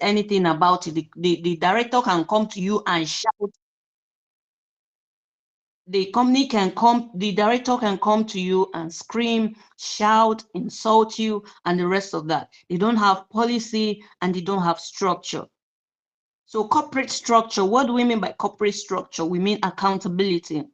anything about it, the director can come to you and shout. The director can come to you and scream, shout, insult you, and the rest of that. They don't have policy and they don't have structure. So corporate structure, what do we mean by corporate structure? We mean accountability.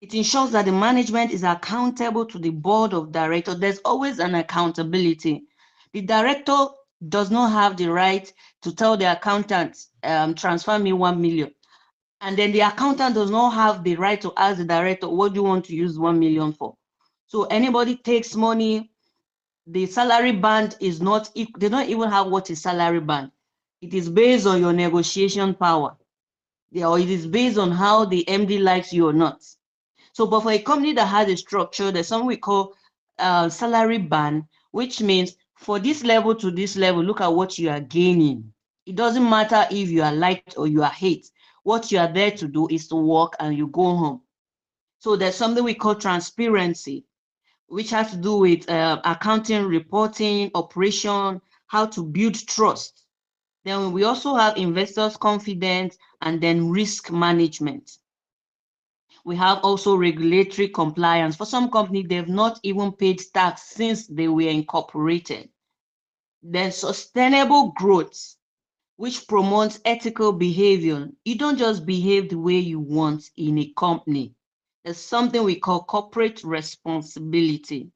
It ensures that the management is accountable to the board of directors. There's always an accountability. The director does not have the right to tell the accountant, transfer me 1 million. And then the accountant does not have the right to ask the director, what do you want to use 1 million for? So anybody takes money, the salary band is not, they don't even have what is salary band. It is based on your negotiation power, or it is based on how the MD likes you or not. So, but for a company that has a structure, there's something we call salary band, which means for this level to this level, look at what you are gaining. It doesn't matter if you are liked or you are hate. What you are there to do is to work and you go home. So there's something we call transparency, which has to do with accounting, reporting, operation, how to build trust. Then we also have investors' confidence and then risk management. We have also regulatory compliance. For some companies, they've not even paid tax since they were incorporated. Then sustainable growth, which promotes ethical behavior. You don't just behave the way you want in a company. There's something we call corporate responsibility,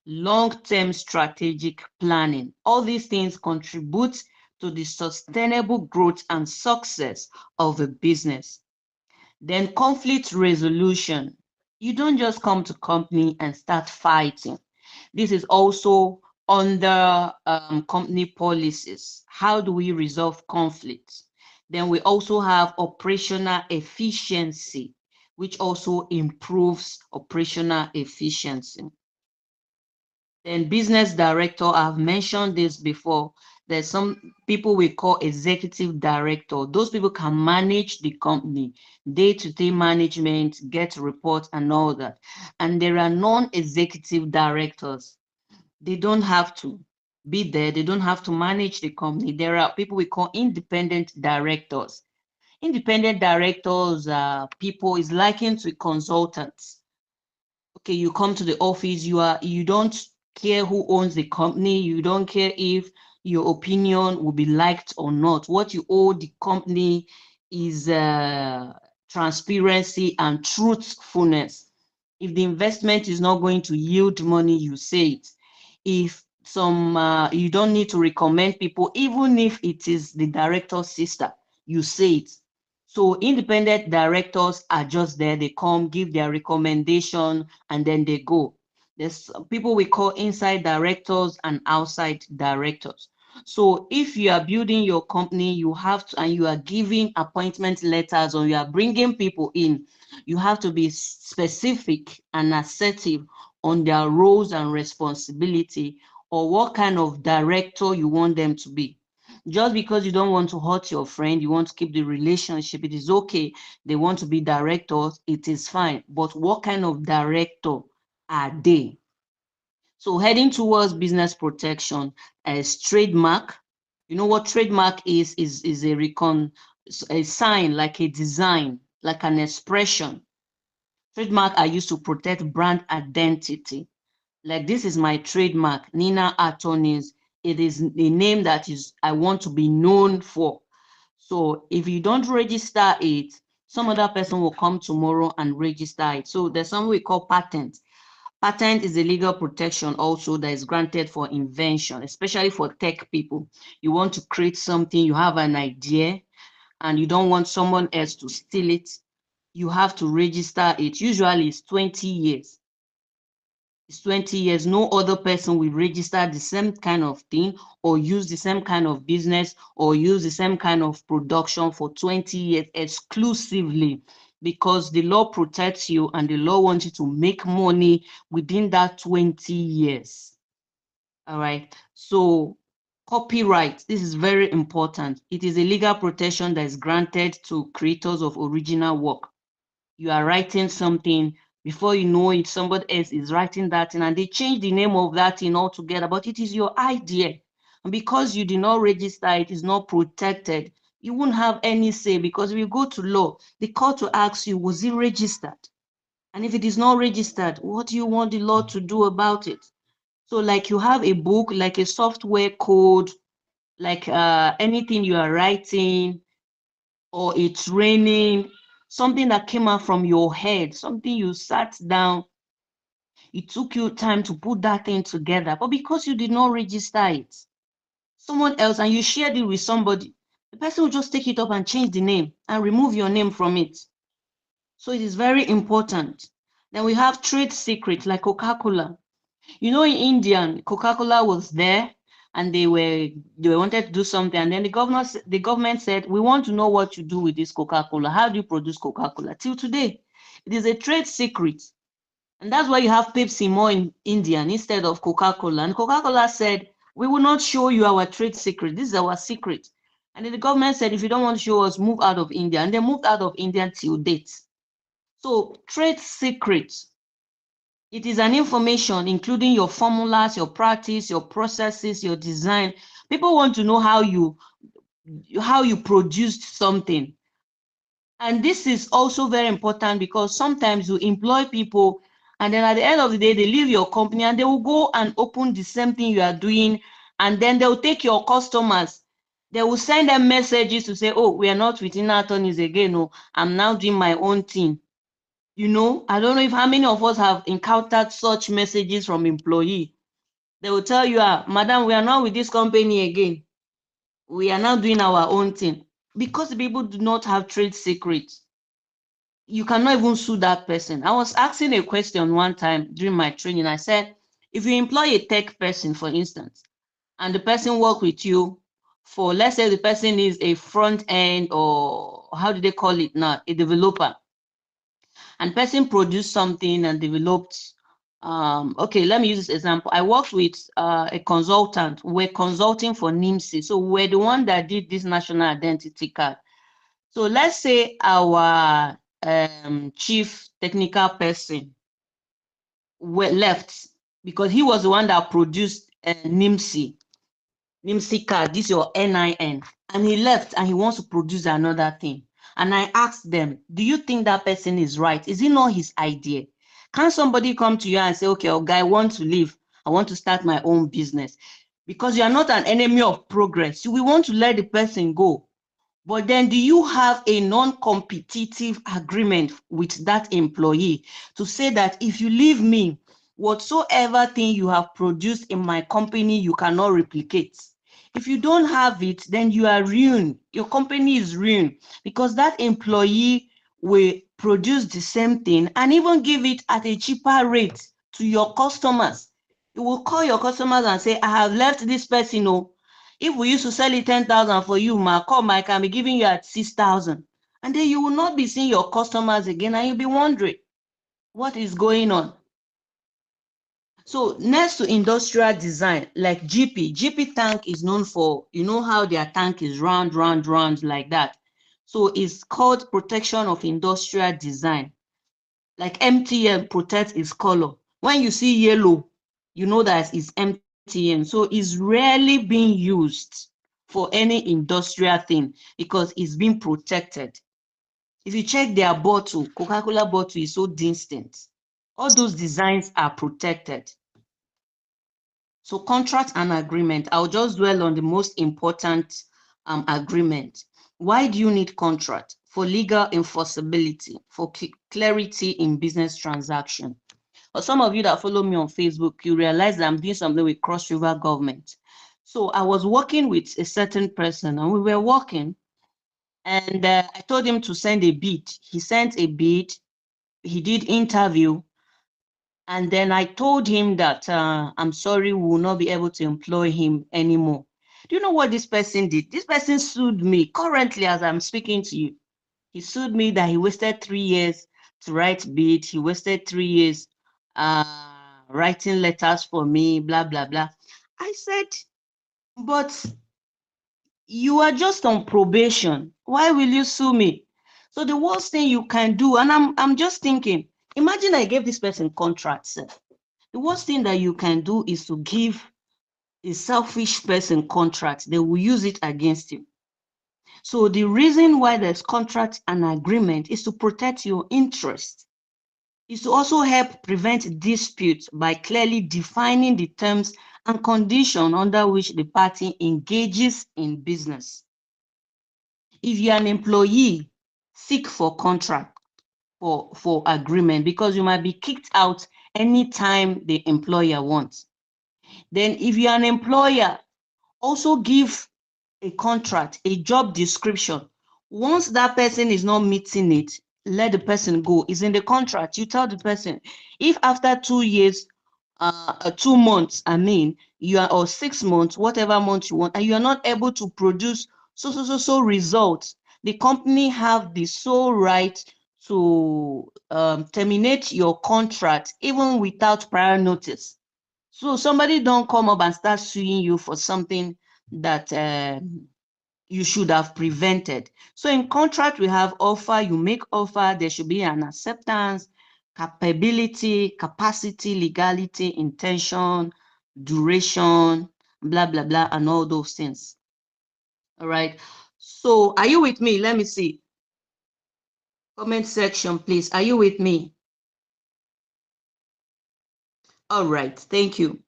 long-term strategic planning. All these things contribute to the sustainable growth and success of a business. Then conflict resolution. You don't just come to company and start fighting. This is also under company policies. How do we resolve conflicts? Then we also have operational efficiency, which also improves operational efficiency. Then business director, I've mentioned this before. There's some people we call executive director. Those people can manage the company, day-to-day management, get reports and all that. And there are non-executive directors. They don't have to be there. They don't have to manage the company. There are people we call independent directors. Independent directors are people is likened to consultants. Okay, you come to the office, you don't care who owns the company, you don't care if your opinion will be liked or not. What you owe the company is transparency and truthfulness. If the investment is not going to yield money, you say it. If you don't need to recommend people, even if it is the director's sister, you say it. So independent directors are just there. They come, give their recommendation, and then they go. There's people we call inside directors and outside directors. So if you are building your company, you have to, and you are giving appointment letters or you are bringing people in, you have to be specific and assertive on their roles and responsibility or what kind of director you want them to be. Just because you don't want to hurt your friend, you want to keep the relationship, it is okay. They want to be directors, it is fine. But what kind of director are they? So heading towards business protection as trademark. You know what trademark is a sign, like a design, like an expression. Trademark are used to protect brand identity. Like this is my trademark, Nynnah Attorneys. It is a name that is I want to be known for. So if you don't register it, some other person will come tomorrow and register it. So there's something we call patent. Patent is a legal protection also that is granted for invention, especially for tech people. You want to create something, you have an idea, and you don't want someone else to steal it. You have to register it. Usually it's 20 years. It's 20 years. No other person will register the same kind of thing or use the same kind of business or use the same kind of production for 20 years exclusively, because the law protects you and the law wants you to make money within that 20 years. All right. So copyright, this is very important. It is a legal protection that is granted to creators of original work. You are writing something, before you know it, somebody else is writing that thing and they change the name of that thing altogether, but it is your idea. And because you did not register, it is not protected. You won't have any say, because if you go to law, the court will ask you, was it registered? And if it is not registered, what do you want the law to do about it? So like you have a book, like a software code, like anything you are writing, or a training, something that came out from your head, something you sat down, it took you time to put that thing together, but because you did not register it, someone else, and you shared it with somebody, the person will just take it up and change the name and remove your name from it. So it is very important. Then we have trade secrets like Coca-Cola. You know, in India, Coca-Cola was there and they wanted to do something, and then the government said, we want to know what you do with this Coca-Cola. How do you produce Coca-Cola? Till today, it is a trade secret. And that's why you have Pepsi more in India instead of Coca-Cola. And Coca-Cola said, we will not show you our trade secret. This is our secret. And then the government said, if you don't want to show us, move out of India. And they moved out of India till date. So trade secrets, it is an information including your formulas, your practice, your processes, your design. People want to know how you produced something. And this is also very important, because sometimes you employ people and then at the end of the day, they leave your company and they will go and open the same thing you are doing. And then they'll take your customers. They will send them messages to say, oh, we are not with Nynnah Attorneys again. No, I'm now doing my own thing. You know, I don't know if how many of us have encountered such messages from employee. They will tell you, madam, we are not with this company again. We are now doing our own thing. Because the people do not have trade secrets, you cannot even sue that person. I was asking a question one time during my training. I said, if you employ a tech person, for instance, and the person work with you for, let's say the person is a front end, or how do they call it now, a developer, and person produced something and developed, okay, let me use this example. I worked with a consultant. We're consulting for NIMSI. So we're the one that did this national identity card. So let's say our chief technical person left, because he was the one that produced NIMSI card, this is your NIN, and he left and he wants to produce another thing. And I asked them, do you think that person is right? Is it not his idea? Can somebody come to you and say, okay, okay, I want to leave, I want to start my own business? Because you are not an enemy of progress. We want to let the person go. But then do you have a non-competitive agreement with that employee to say that if you leave me, whatsoever thing you have produced in my company, you cannot replicate? If you don't have it, then you are ruined. Your company is ruined, because that employee will produce the same thing and even give it at a cheaper rate to your customers. You will call your customers and say, I have left this person. Oh, if we used to sell it 10,000 for you, ma, come, I can be giving you at 6,000. And then you will not be seeing your customers again, and you'll be wondering what is going on. So next to industrial design, like GP tank is known for, you know how their tank is round like that. So it's called protection of industrial design. Like MTN protects its color. When you see yellow, you know that it's MTN. So it's rarely being used for any industrial thing, because it's being protected. If you check their bottle, Coca-Cola bottle is so distinct. All those designs are protected. So contract and agreement, I'll just dwell on the most important agreement. Why do you need contract? For legal enforceability, for clarity in business transaction. For some of you that follow me on Facebook, you realize that I'm doing something with Cross River government. So I was working with a certain person, and we were working, and I told him to send a bid. He sent a bid, he did interview, and then I told him that I'm sorry, we will not be able to employ him anymore. Do you know what this person did? This person sued me currently as I'm speaking to you. He sued me that he wasted 3 years to write bid. He wasted 3 years writing letters for me, blah, blah, blah. I said, but you are just on probation. Why will you sue me? So the worst thing you can do, and I'm just thinking, imagine I gave this person contract, sir. The worst thing that you can do is to give a selfish person contract, they will use it against you. So the reason why there's contract and agreement is to protect your interest. Is to also help prevent disputes by clearly defining the terms and conditions under which the party engages in business. If you're an employee, seek for contract for agreement, because you might be kicked out anytime the employer wants. Then if you're an employer, also give a contract, a job description. Once that person is not meeting it, let the person go. It's in the contract. You tell the person, if after 2 years, 2 months, you are, or 6 months, whatever month you want, and you are not able to produce so results, the company have the sole right to terminate your contract even without prior notice. So somebody don't come up and start suing you for something that you should have prevented. So in contract, we have offer, you make offer, there should be an acceptance, capability, capacity, legality, intention, duration, blah, blah, blah, and all those things. All right. So are you with me? Let me see. Comment section, please. Are you with me? All right. Thank you.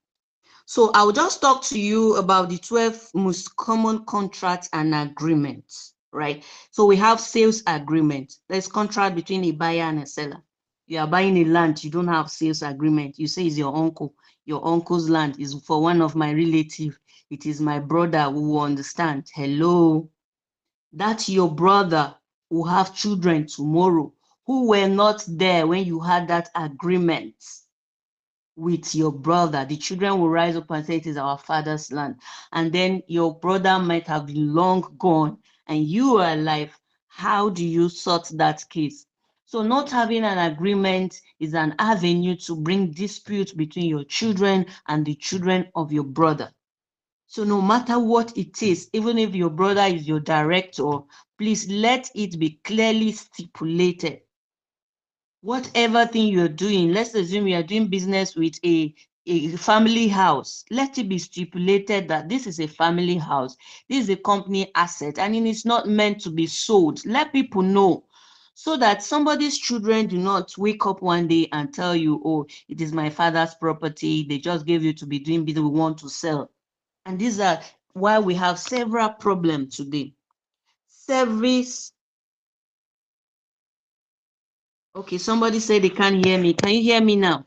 So I'll just talk to you about the 12 most common contracts and agreements, right? So we have sales agreement. There's contract between a buyer and a seller. You are buying a land, you don't have sales agreement. You say it's your uncle. Your uncle's land is for one of my relatives. It is my brother who will understand. Hello. That's your brother who have children tomorrow who were not there when you had that agreement with your brother. The children will rise up and say it is our father's land. And then your brother might have been long gone and you are alive. How do you sort that case? So not having an agreement is an avenue to bring disputes between your children and the children of your brother. So no matter what it is, even if your brother is your director, please let it be clearly stipulated. Whatever thing you're doing, let's assume you are doing business with a family house. Let it be stipulated that this is a family house. This is a company asset and it is not meant to be sold. Let people know so that somebody's children do not wake up one day and tell you, oh, it is my father's property. They just gave you to be doing business. We want to sell. And these are why we have several problems today. Service. Okay, somebody said they can't hear me. Can you hear me now?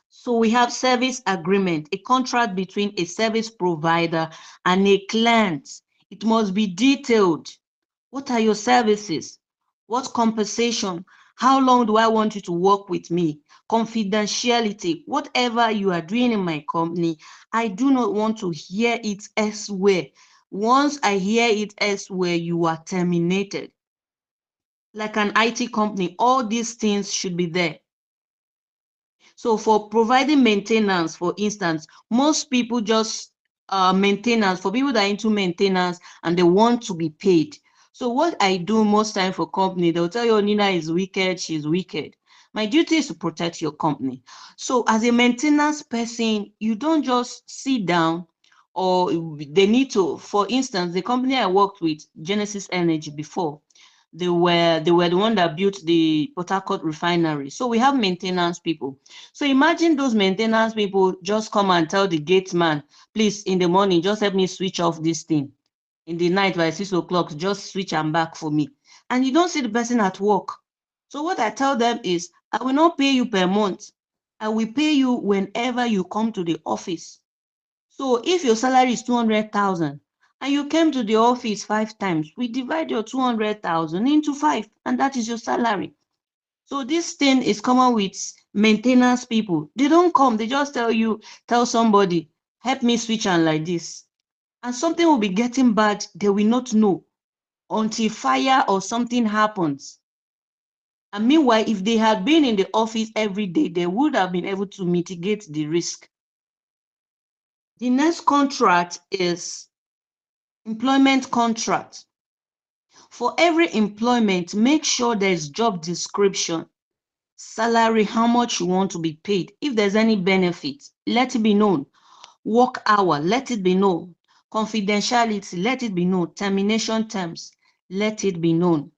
So we have service agreement, a contract between a service provider and a client. It must be detailed. What are your services? What compensation? How long do I want you to work with me? Confidentiality. Whatever you are doing in my company, I do not want to hear it elsewhere. Once I hear it elsewhere, you are terminated. Like an IT company, all these things should be there. So for providing maintenance, for instance, most people just maintenance, for people that are into maintenance and they want to be paid. So what I do most time for company, they'll tell you, oh, Ninnah is wicked, she's wicked. My duty is to protect your company. So as a maintenance person, you don't just sit down or they need to, for instance, the company I worked with, Genesis Energy before, they were the one that built the Port Harcourt refinery. So we have maintenance people. So imagine those maintenance people just come and tell the gate man, please, in the morning, just help me switch off this thing. In the night by 6 o'clock, just switch and back for me. And you don't see the person at work. So what I tell them is, I will not pay you per month. I will pay you whenever you come to the office. So if your salary is 200,000 and you came to the office 5 times, we divide your 200,000 into 5 and that is your salary. So this thing is common with maintenance people. They don't come, they just tell somebody, help me switch on like this. And something will be getting bad, they will not know until fire or something happens. And meanwhile, if they had been in the office every day, they would have been able to mitigate the risk. The next contract is employment contract. For every employment, make sure there's job description, salary, how much you want to be paid. If there's any benefit, let it be known. Work hour, let it be known. Confidentiality, let it be known. Termination terms, let it be known.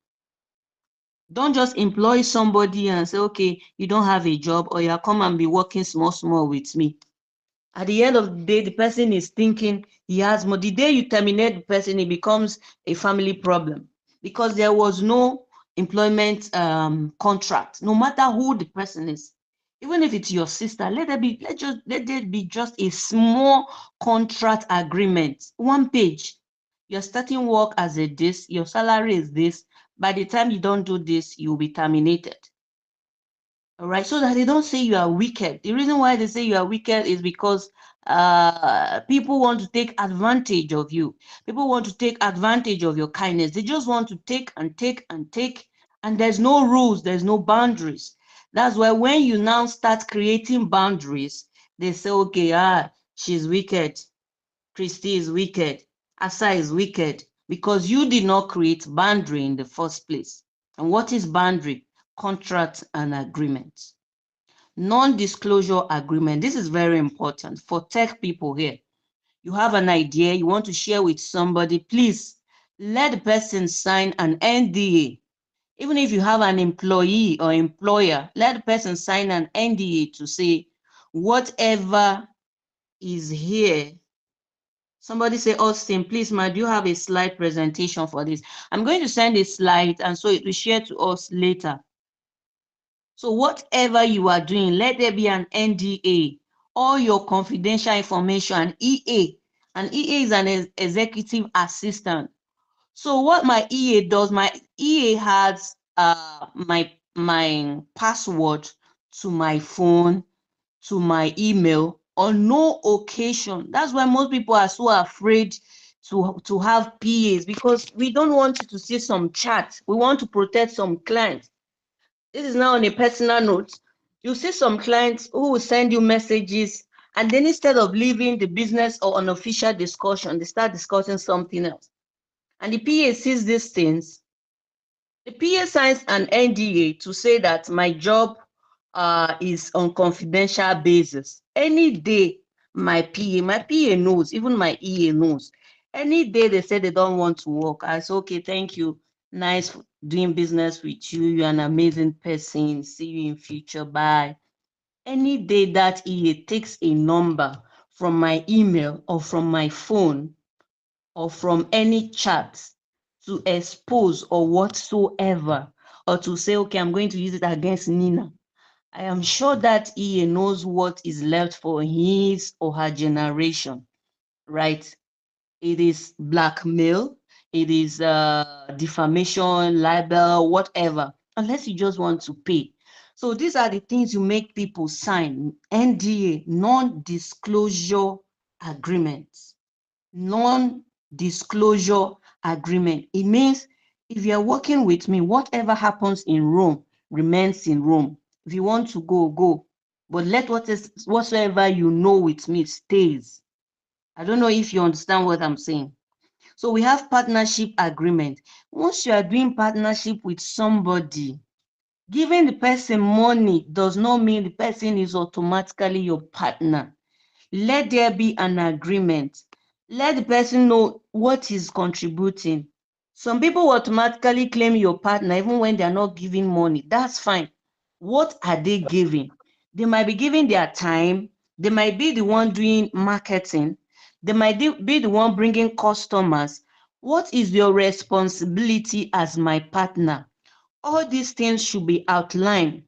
Don't just employ somebody and say, okay, you don't have a job, or you come and be working small with me. At the end of the day, the person is thinking he has more. The day you terminate the person, it becomes a family problem because there was no employment contract, no matter who the person is. Even if it's your sister, let there be just a small contract agreement, 1 page. You're starting work as a this, your salary is this. By the time you don't do this, you'll be terminated. All right, so that they don't say you are wicked. The reason why they say you are wicked is because people want to take advantage of you. People want to take advantage of your kindness. They just want to take and take and take, and there's no rules, there's no boundaries. That's why when you now start creating boundaries, they say, okay, she's wicked, Christy is wicked, Asa is wicked, because you did not create boundary in the first place. And what is boundary? Contract and agreement. Non-disclosure agreement. This is very important for tech people here. You have an idea, you want to share with somebody, please let the person sign an NDA. Even if you have an employee or employer, let the person sign an NDA to say whatever is here. Somebody say, Austin, please, ma, do you have a slide presentation for this? I'm going to send a slide, and so it will share to us later. So whatever you are doing, let there be an NDA, all your confidential information, an EA. An EA is an executive assistant. So what my EA does, my EA has my password to my phone, to my email on no occasion. That's why most people are so afraid to have PAs, because we don't want you to see some chat. We want to protect some clients. This is now on a personal note. You see some clients who will send you messages, and then instead of leaving the business or an official discussion, they start discussing something else. And the PA sees these things. The PA signs an NDA to say that my job is on confidential basis. Any day my PA knows, even my EA knows. Any day they say they don't want to work, I say, okay, thank you. Nice doing business with you. You're an amazing person. See you in future. Bye. Any day that EA takes a number from my email or from my phone or from any chat to expose or whatsoever, or to say, okay, I'm going to use it against Ninnah, I am sure that EA knows what is left for his or her generation, right? It is blackmail, it is defamation, libel, whatever, unless you just want to pay. So these are the things you make people sign. NDA, non-disclosure agreements. Non-disclosure agreement. It means if you are working with me, whatever happens in Rome remains in Rome. If you want to go, go. But let whatsoever you know with me stays. I don't know if you understand what I'm saying. So we have partnership agreement. Once you are doing partnership with somebody, giving the person money does not mean the person is automatically your partner. Let there be an agreement. Let the person know what he's contributing. Some people automatically claim your partner even when they're not giving money. That's fine. What are they giving? They might be giving their time. They might be the one doing marketing. They might be the one bringing customers. What is your responsibility as my partner? All these things should be outlined.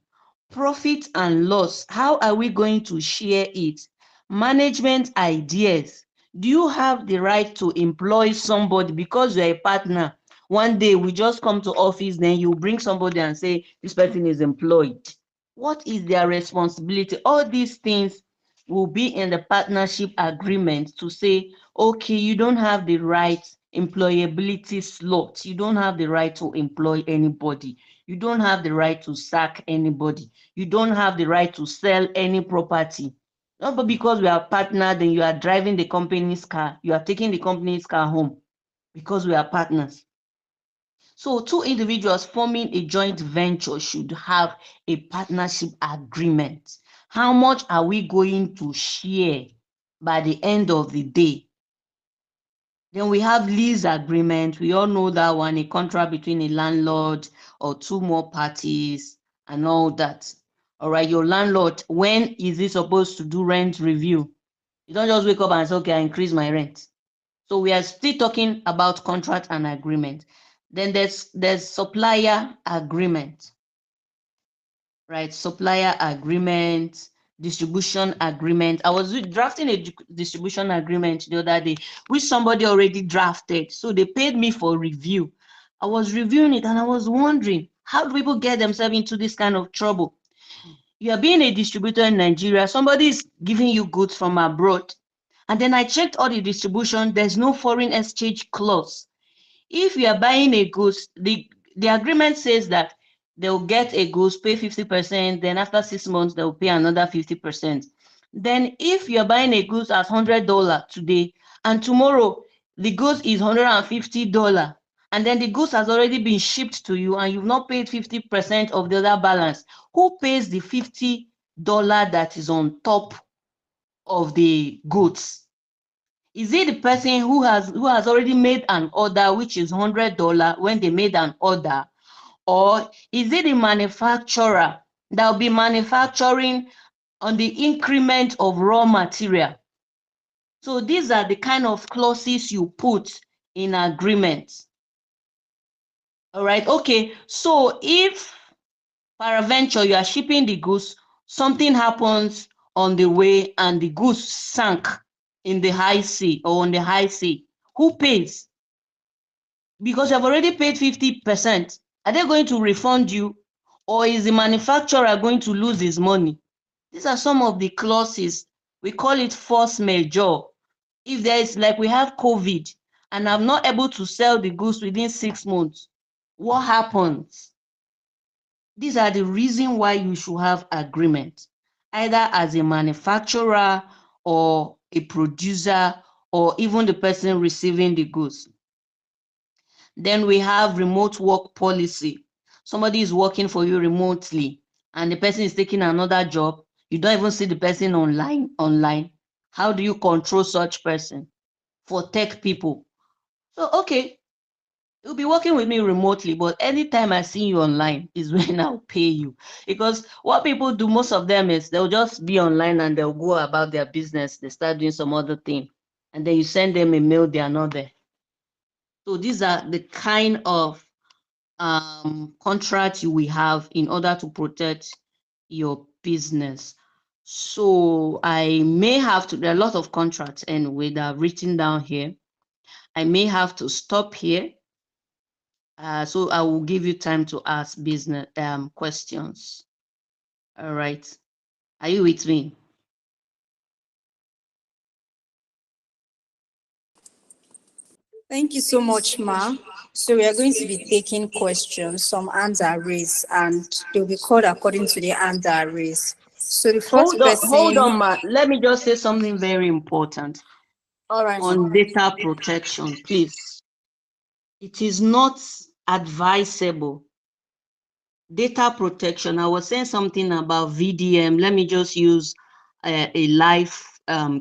Profit and loss, how are we going to share it? Management ideas. Do you have the right to employ somebody because you're a partner? One day we just come to office, then you bring somebody and say this person is employed. What is their responsibility? All these things will be in the partnership agreement to say, okay, you don't have the right employability slot. You don't have the right to employ anybody. You don't have the right to sack anybody. You don't have the right to sell any property. Not but because we are partnered, then you are driving the company's car. You are taking the company's car home because we are partners. So two individuals forming a joint venture should have a partnership agreement. How much are we going to share? by the end of the day. Then we have lease agreement. We all know that one, a contract between a landlord or two more parties and all that. All right, your landlord, when is he supposed to do rent review? You don't just wake up and say, okay, I increase my rent. So we are still talking about contract and agreement. Then there's supplier agreement, right? Supplier agreement, distribution agreement. I was drafting a distribution agreement the other day, which somebody already drafted. So they paid me for review. I was reviewing it and I was wondering, how do people get themselves into this kind of trouble? You are being a distributor in Nigeria, somebody is giving you goods from abroad. And then I checked all the distribution, there's no foreign exchange clause. If you are buying a goods, the agreement says that they'll get a goods, pay 50%, then after 6 months, they'll pay another 50%. Then if you're buying a goods at $100 today, and tomorrow the goods is $150, and then the goods has already been shipped to you and you've not paid 50% of the other balance, who pays the $50 that is on top of the goods? Is it the person who has already made an order, which is $100 when they made an order, or is it the manufacturer that will be manufacturing on the increment of raw material? So these are the kind of clauses you put in agreements. All right, okay. So if peradventure you are shipping the goods, something happens on the way and the goods sank in the high sea or on the high sea, who pays? Because you have already paid 50%. Are they going to refund you, or is the manufacturer going to lose his money? These are some of the clauses. We call it force majeure. If there is, like we have COVID and I'm not able to sell the goods within 6 months, what happens? These are the reasons why you should have agreement, either as a manufacturer or a producer or even the person receiving the goods. Then we have remote work policy. Somebody is working for you remotely and the person is taking another job. You don't even see the person online. How do you control such person? For tech people. So, okay, you'll be working with me remotely, but anytime I see you online is when I'll pay you. Because what people do, most of them, is they'll just be online and they'll go about their business. They start doing some other thing. And then you send them a mail, they are not there. So these are the kind of contract you will have in order to protect your business. So I may have to, there are a lot of contracts anyway that are written down here. I may have to stop here. So I will give you time to ask business questions. All right. Are you with me? Thank you so much, Ma. So we are going to be taking questions. Some hands are raised and they'll be called according to the hands that are raised. So the first Hold person. on, ma. Let me just say something very important All right, Ma. on data protection, please. It is not advisable. Data protection. I was saying something about VDM. Let me just use a live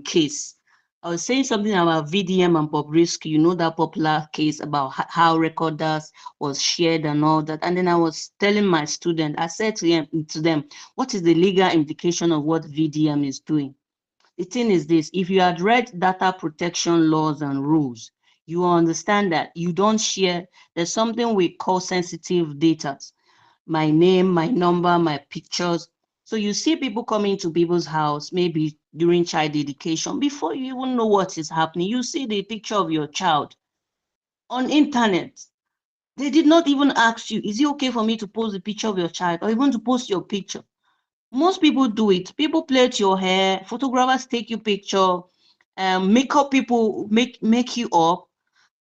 case. I was saying something about VDM and pub risk. You know, that popular case about how recorders was shared and all that. And then I was telling my student, I said to them, what is the legal implication of what VDM is doing? The thing is this: if you had read data protection laws and rules, you understand that you don't share. There's something we call sensitive data. My name, my number, my pictures. So you see people coming to people's house, maybe during child dedication, before you even know what is happening, you see the picture of your child on internet. They did not even ask you, is it okay for me to post the picture of your child or even to post your picture? Most people do it. People plait your hair, photographers take your picture, makeup people make you up,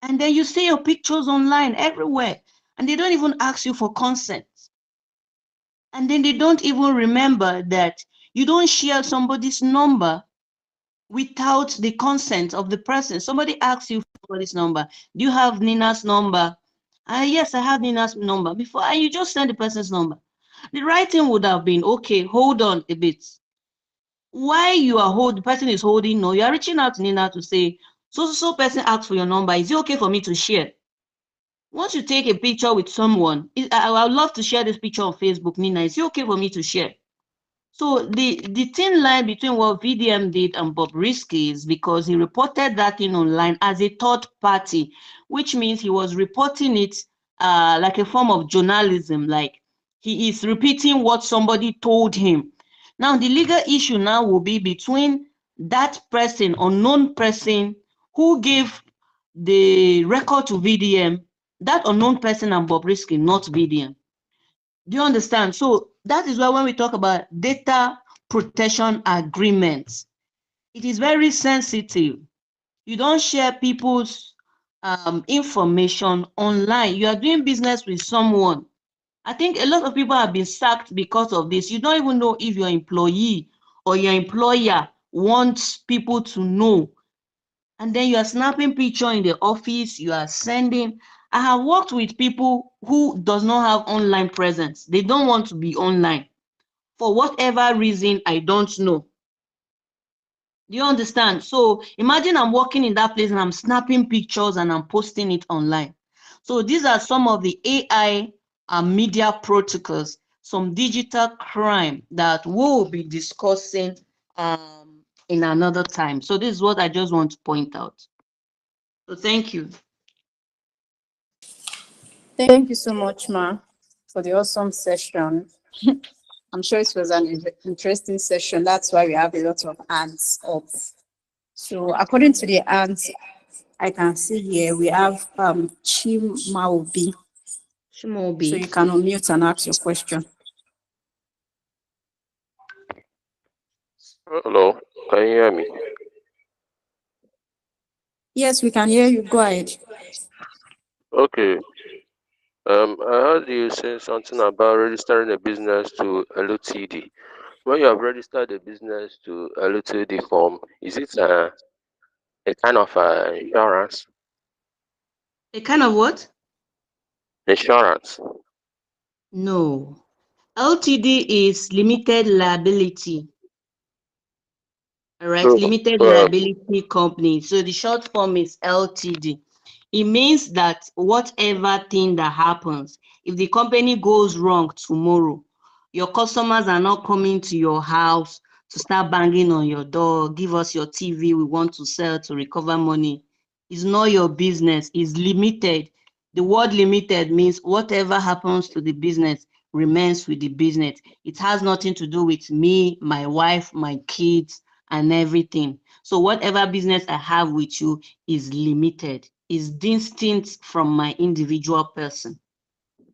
and then you see your pictures online everywhere, and they don't even ask you for consent. And then they don't even remember that you don't share somebody's number without the consent of the person. Somebody asks you for somebody's number. Do you have Ninnah's number? Yes, I have Ninnah's number. Before, and you just send the person's number. The right thing would have been, okay, hold on a bit. Why the person is holding, no, you are reaching out to Ninnah to say, so person asked for your number. Is it okay for me to share? Once you take a picture with someone, I would love to share this picture on Facebook, Ninnah. Is it okay for me to share? So the thin line between what VDM did and Bobrisky is because he reported that thing online as a third party, which means he was reporting it like a form of journalism, like he is repeating what somebody told him. Now, the legal issue now will be between that person, unknown person, who gave the record to VDM, that unknown person and Bobrisky, not VDM. Do you understand? So that is why when we talk about data protection agreements, it is very sensitive. You don't share people's information online. You are doing business with someone. I think a lot of people have been sacked because of this. You don't even know if your employee or your employer wants people to know. And then you are snapping picture in the office, you are sending. I have worked with people who does not have online presence. They don't want to be online for whatever reason, I don't know. Do you understand? So imagine I'm working in that place and I'm snapping pictures and I'm posting it online. So these are some of the AI and media protocols, some digital crime that we'll be discussing in another time. So this is what I just want to point out. So thank you. Thank you so much, Ma, for the awesome session. I'm sure it was an interesting session. That's why we have a lot of hands up. So according to the hands I can see here, we have Chimaobi. So you can unmute and ask your question. Hello, can you hear me? Yes, we can hear you. Go ahead. Okay. I heard you say something about registering a business to LTD. When you have registered a business to LTD form, is it a kind of insurance? A kind of what? Insurance. No. LTD is limited liability. All right, So, limited liability company. So the short form is LTD. It means that whatever thing that happens, if the company goes wrong tomorrow, your customers are not coming to your house to start banging on your door, give us your TV, we want to sell to recover money. It's not your business, it's limited. The word limited means whatever happens to the business remains with the business. It has nothing to do with me, my wife, my kids, and everything. So whatever business I have with you is limited, is distinct from my individual person.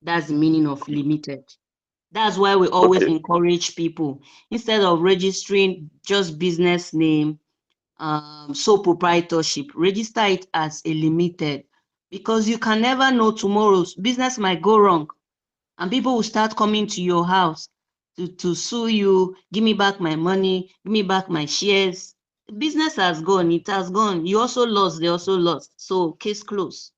That's the meaning of limited. That's why we always okay, encourage people, instead of registering just business name, sole proprietorship, register it as a limited, because you can never know, tomorrow's business might go wrong and people will start coming to your house to sue you, give me back my money, give me back my shares. Business has gone, it has gone. You also lost, they also lost. So case closed.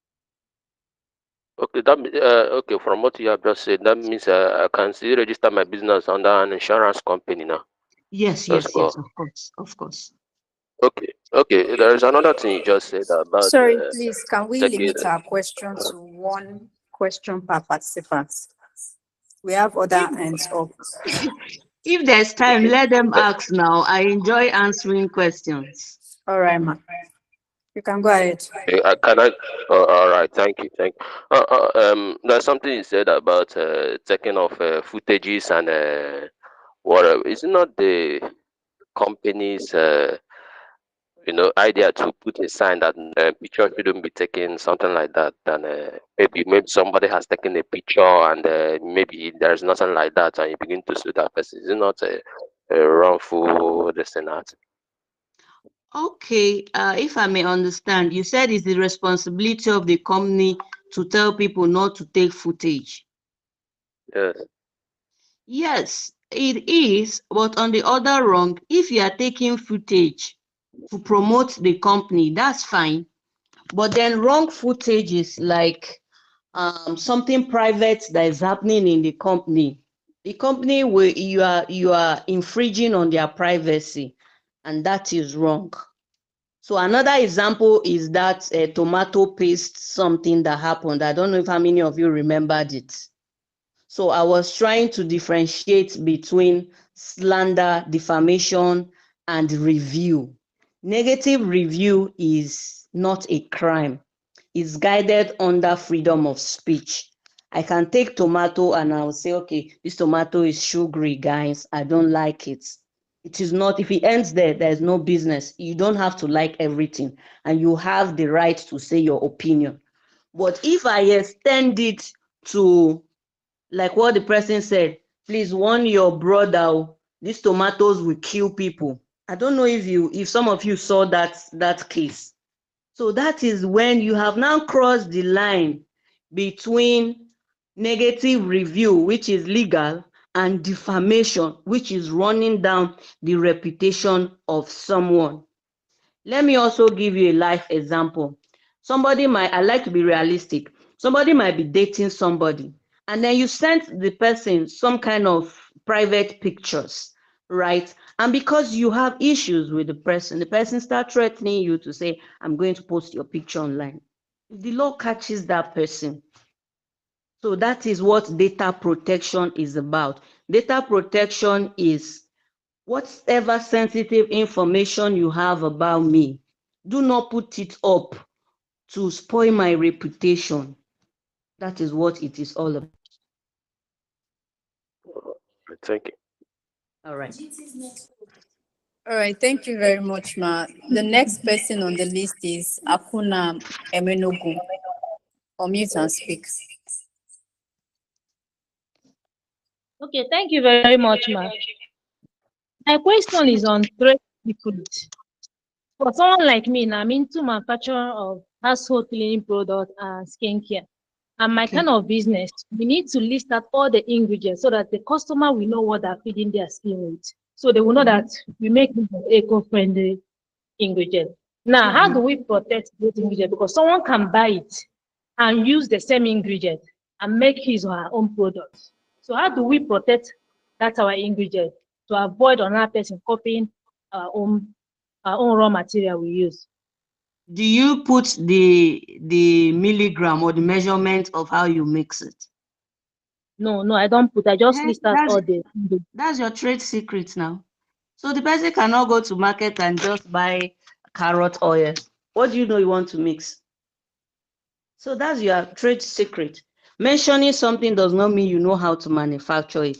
okay. Okay. From what you have just said, that means I can still register my business under an insurance company now. Yes, That's yes, yes, cool. of course, of course. Okay, okay. There is another thing you just said about Sorry, please, can we taking. limit our question to one question per participant? We have other If, hands up. if there's time, Okay. let them ask now. I enjoy answering questions. All right, ma. You can go ahead. Can I? All right. Thank you. Thank. There's something you said about taking off footages and whatever. Is it not the company's idea to put a sign that picture shouldn't be taken, something like that? And maybe somebody has taken a picture and maybe there's nothing like that, and you begin to sue that person. Is it not a wrongful destination? Okay, if I may understand, you said it's the responsibility of the company to tell people not to take footage. Yes. Yes, it is, but on the other wrong, if you are taking footage to promote the company, that's fine. But then wrong footage is like something private that is happening in the company. The company will you are infringing on their privacy, and that is wrong. So another example is that tomato paste something that happened. I don't know if how many of you remembered it. So I was trying to differentiate between slander, defamation, and review. Negative review is not a crime. It's guided under freedom of speech. I can take tomato and I'll say, okay, this tomato is sugary, guys. I don't like it. It is not, if it ends there, there's no business. You don't have to like everything, and you have the right to say your opinion. But if I extend it to, like what the person said, please warn your brother, these tomatoes will kill people. I don't know if some of you saw that case. So that is when you have now crossed the line between negative review, which is legal, and defamation, which is running down the reputation of someone. Let me also give you a life example. I like to be realistic. Somebody might be dating somebody, and then you sent the person some kind of private pictures, right? And because you have issues with the person start threatening you to say, I'm going to post your picture online. The law catches that person. So that is what data protection is about. Data protection is whatever sensitive information you have about me, do not put it up to spoil my reputation. That is what it is all about. Thank you. All right. All right, thank you very much, Ma. The next person on the list is Akuna Emenogu. Unmute and speak. Okay, thank you very much, Ma. My question is on trade secret. For someone like me, now I'm into manufacturing of household cleaning products and skincare. And my Okay. kind of business, we need to list out all the ingredients so that the customer will know what they're feeding their skin with. So they will know that we make eco-friendly ingredients. Now, how do we protect those ingredients? Because someone can buy it and use the same ingredient and make his or her own products. So how do we protect that our ingredient to avoid another person copying our own raw material we use? Do you put the milligram or the measurement of how you mix it? No, I don't put. I just list out all the. That's your trade secret now. So the person cannot go to market and just buy carrot oil. What do you know you want to mix? So that's your trade secret. Mentioning something does not mean you know how to manufacture it.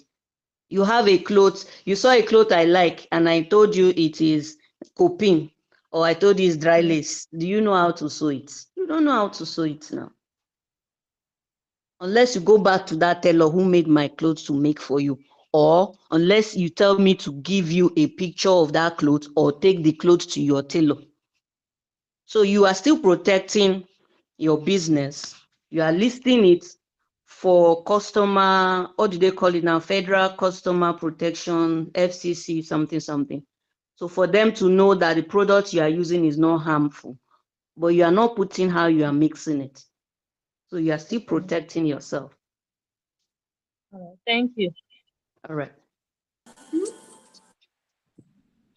You have a cloth, you saw a cloth I like, and I told you it is coping, or I told you it's dry lace. Do you know how to sew it? You don't know how to sew it now. Unless you go back to that tailor who made my clothes to make for you, or unless you tell me to give you a picture of that cloth or take the clothes to your tailor. So you are still protecting your business. You are listing it for customer, what do they call it now? Federal Customer Protection, FCC, something. So for them to know that the product you are using is not harmful, but you are not putting how you are mixing it. So you are still protecting yourself. Thank you. All right.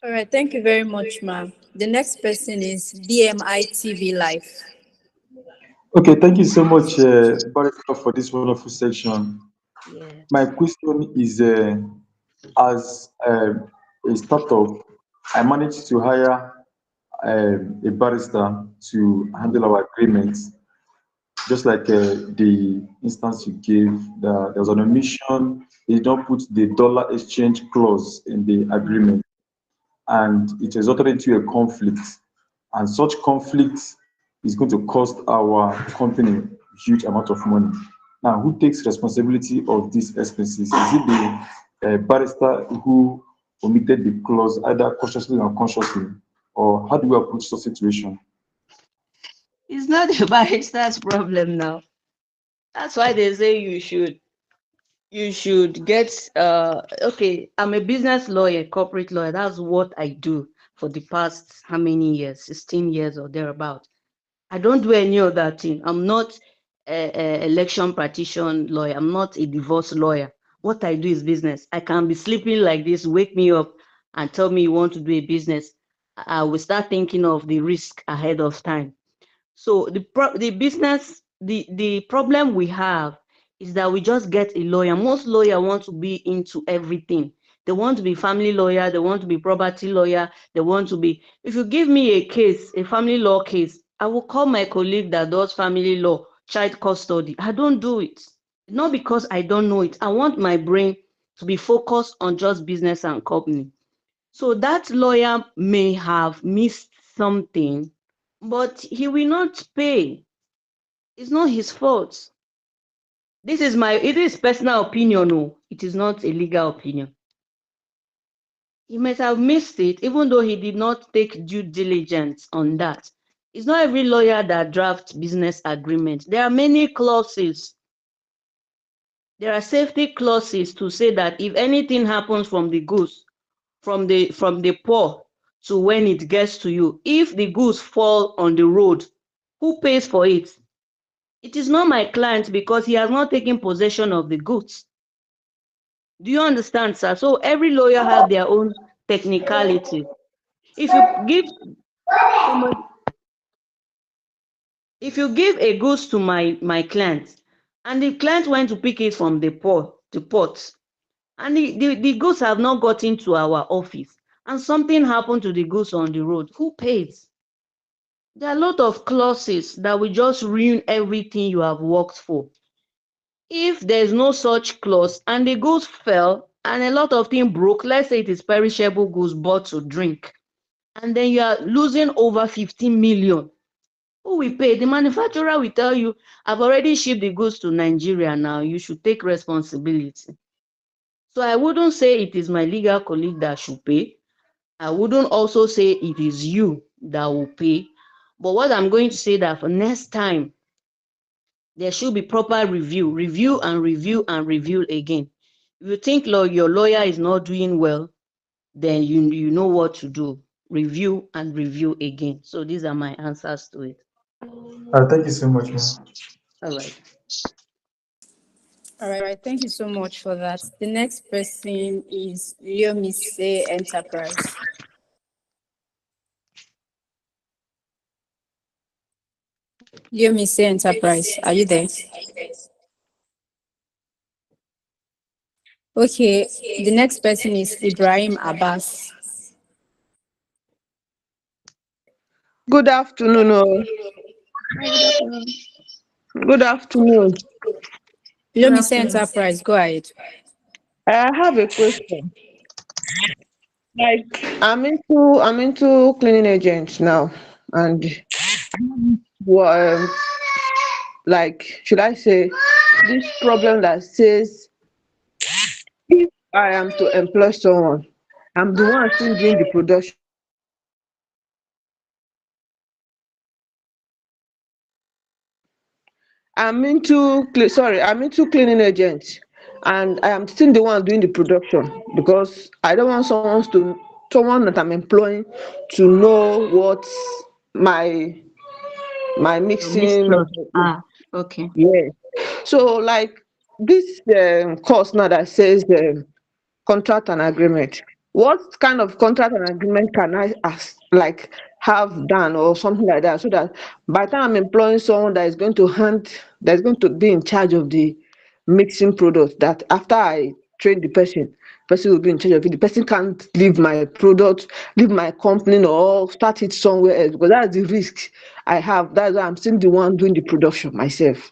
All right, thank you very much, ma'am. The next person is BMI TV Live. Okay, thank you so much, Barrister, for this wonderful section. Yes. My question is, as a startup, I managed to hire a barrister to handle our agreements, just like the instance you gave. There was an omission. They don't put the dollar exchange clause in the agreement, and it resulted into a conflict. And such conflict is going to cost our company a huge amount of money. Now, who takes responsibility of these expenses? Is it the barrister who omitted the clause, either consciously or unconsciously, or how do we approach such situation? It's not the barrister's problem now. That's why they say you should get okay, I'm a business lawyer, corporate lawyer. That's what I do for the past how many years? 16 years or thereabout. I don't do any other thing. I'm not a election practitioner lawyer. I'm not a divorce lawyer. what I do is business. I can be sleeping like this, wake me up and tell me you want to do a business. I will start thinking of the risk ahead of time. So the problem we have is that we just get a lawyer. Most lawyers want to be into everything. They want to be family lawyer, they want to be property lawyer, they want to be. If you give me a case, a family law case, I will call my colleague that does family law, child custody. I don't do it. Not because I don't know it. I want my brain to be focused on just business and company. So that lawyer may have missed something, but he will not pay. It's not his fault. It is personal opinion, no. It is not a legal opinion. He might have missed it, even though he did not take due diligence on that. It's not every lawyer that drafts business agreement. There are many clauses. There are safety clauses to say that if anything happens from the goods, from the poor to when it gets to you, if the goods fall on the road, who pays for it? It is not my client because he has not taken possession of the goods. Do you understand, sir? So every lawyer have their own technicality. If you give somebody, if you give a goods to my client, and the client went to pick it from the port, and the goods have not gotten to our office, and something happened to the goods on the road, who pays? There are a lot of clauses that will just ruin everything you have worked for. If there is no such clause and the goods fell and a lot of things broke, let's say it is perishable goods bought to drink, and then you are losing over 15 million, who will pay? The manufacturer will tell you, I've already shipped the goods to Nigeria now, you should take responsibility. So I wouldn't say it is my legal colleague that should pay. I wouldn't also say it is you that will pay. But what I'm going to say that for next time, there should be proper review and review again. If you think your lawyer is not doing well, then you know what to do. Review and review again. So these are my answers to it. Thank you so much, ma'am. All right. All right, thank you so much for that. The next person is Leomise Enterprise. Leomise Enterprise, are you there? Okay, the next person is Ibrahim Abbas. Good afternoon. Good afternoon. Leomise Enterprise, go ahead. I have a question. Like I'm into cleaning agents now, and well, like should I say this problem that says if I am to employ someone, I'm the one still doing the production. I'm into cleaning agents, and I am still the one doing the production because I don't want someone that I'm employing to know what my my So mixing mixture. method is. Okay. Yes. So like this course now that says contract and agreement. What kind of contract and agreement can I like have done or something like that, so that by the time I'm employing someone that is going to be in charge of the mixing product, that after I train the person will be in charge of it. The person can't leave my product, leave my company, or start it somewhere else, because that's the risk I have. That's why I'm still the one doing the production myself.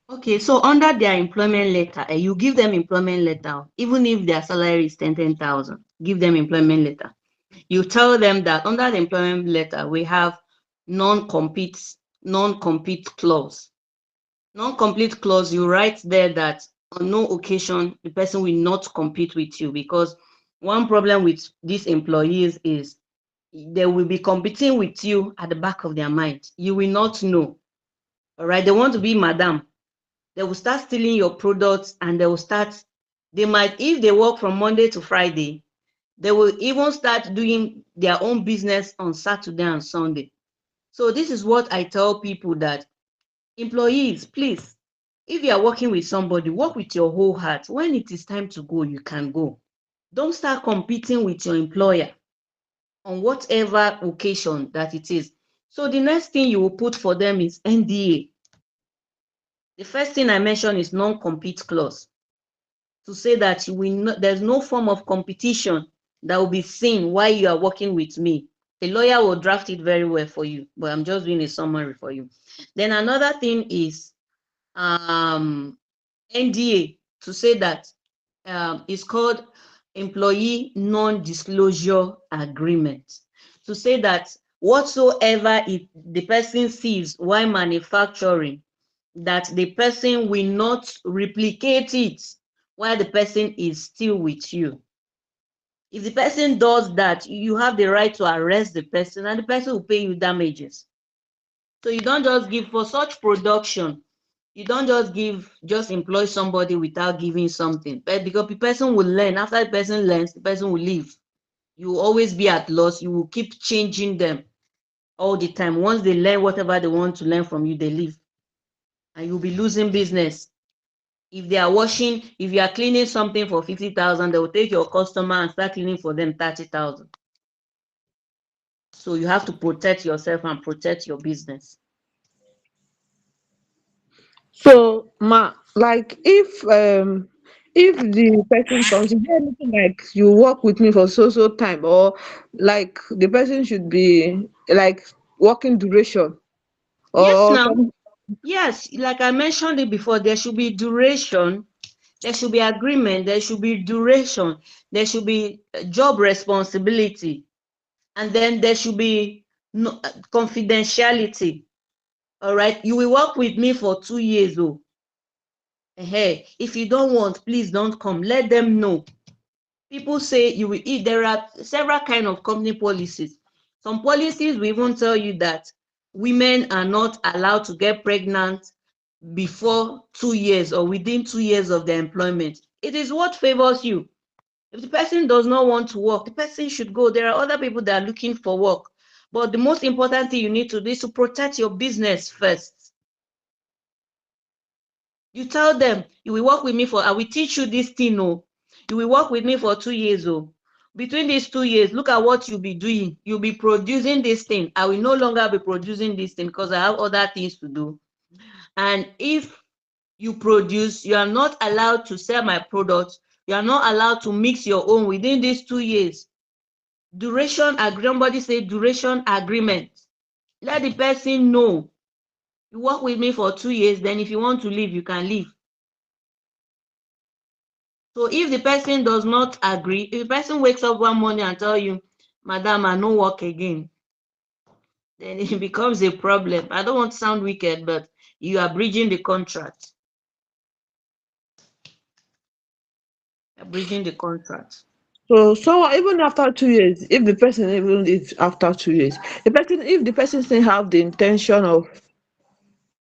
Okay, so under their employment letter, you give them employment letter, even if their salary is 10,000, give them employment letter. You tell them that under the employment letter, we have non-compete non-compete clause. Non-compete clause, you write there that on no occasion the person will not compete with you, because one problem with these employees is they will be competing with you at the back of their mind. You will not know. All right, they want to be madam. They will start stealing your products, and they might, if they work from Monday to Friday, they will even start doing their own business on Saturday and Sunday. So this is what I tell people, that employees, please, If you are working with somebody, work with your whole heart. When it is time to go, you can go. Don't start competing with your employer on whatever occasion that it is. So the next thing you will put for them is NDA. The first thing I mentioned is non-compete clause, to say that there's no form of competition that will be seen while you are working with me. A lawyer will draft it very well for you, but I'm just doing a summary for you. Then another thing is NDA, to say that it's called employee non-disclosure agreement, to say that whatsoever the person sees while manufacturing, that the person will not replicate it while the person is still with you. If the person does that, you have the right to arrest the person and the person will pay you damages. So you don't just give for such production, you don't just employ somebody without giving something. But because the person will learn, after the person learns, the person will leave. You will always be at loss. You will keep changing them all the time. Once they learn whatever they want to learn from you, they leave. And you'll be losing business. If they are washing, if you are cleaning something for 50,000, they will take your customer and start cleaning for them 30,000. So you have to protect yourself and protect your business. So, like if the person comes, is there anything like you work with me for so time, or like the person should be like working duration Yes, or now. some? Yes, like I mentioned it before, there should be duration, there should be agreement, there should be duration, there should be job responsibility, and then there should be confidentiality. All right, you will work with me for 2 years. Oh, hey, if you don't want, please don't come. Let them know. People say you will eat. There are several kind of company policies. Some policies will even tell you that women are not allowed to get pregnant before 2 years or within 2 years of their employment. It is what favors you. If the person does not want to work, the person should go. There are other people that are looking for work. But the most important thing you need to do is to protect your business first. You tell them, you will work with me I will teach you this thing. Oh, you will work with me for 2 years. Oh, between these 2 years, look at what you'll be doing. You'll be producing this thing. I will no longer be producing this thing because I have other things to do. And if you produce, you are not allowed to sell my products. You are not allowed to mix your own within these 2 years. Duration agreement. Somebody say duration agreement. Let the person know. You work with me for 2 years, then if you want to leave, you can leave. So if the person does not agree, if the person wakes up one morning and tell you, Madam, I no work again, then it becomes a problem. I don't want to sound wicked, but you are breaching the contract. You're breaching the contract. So even after 2 years, if the person even if after 2 years, if the person still have the intention of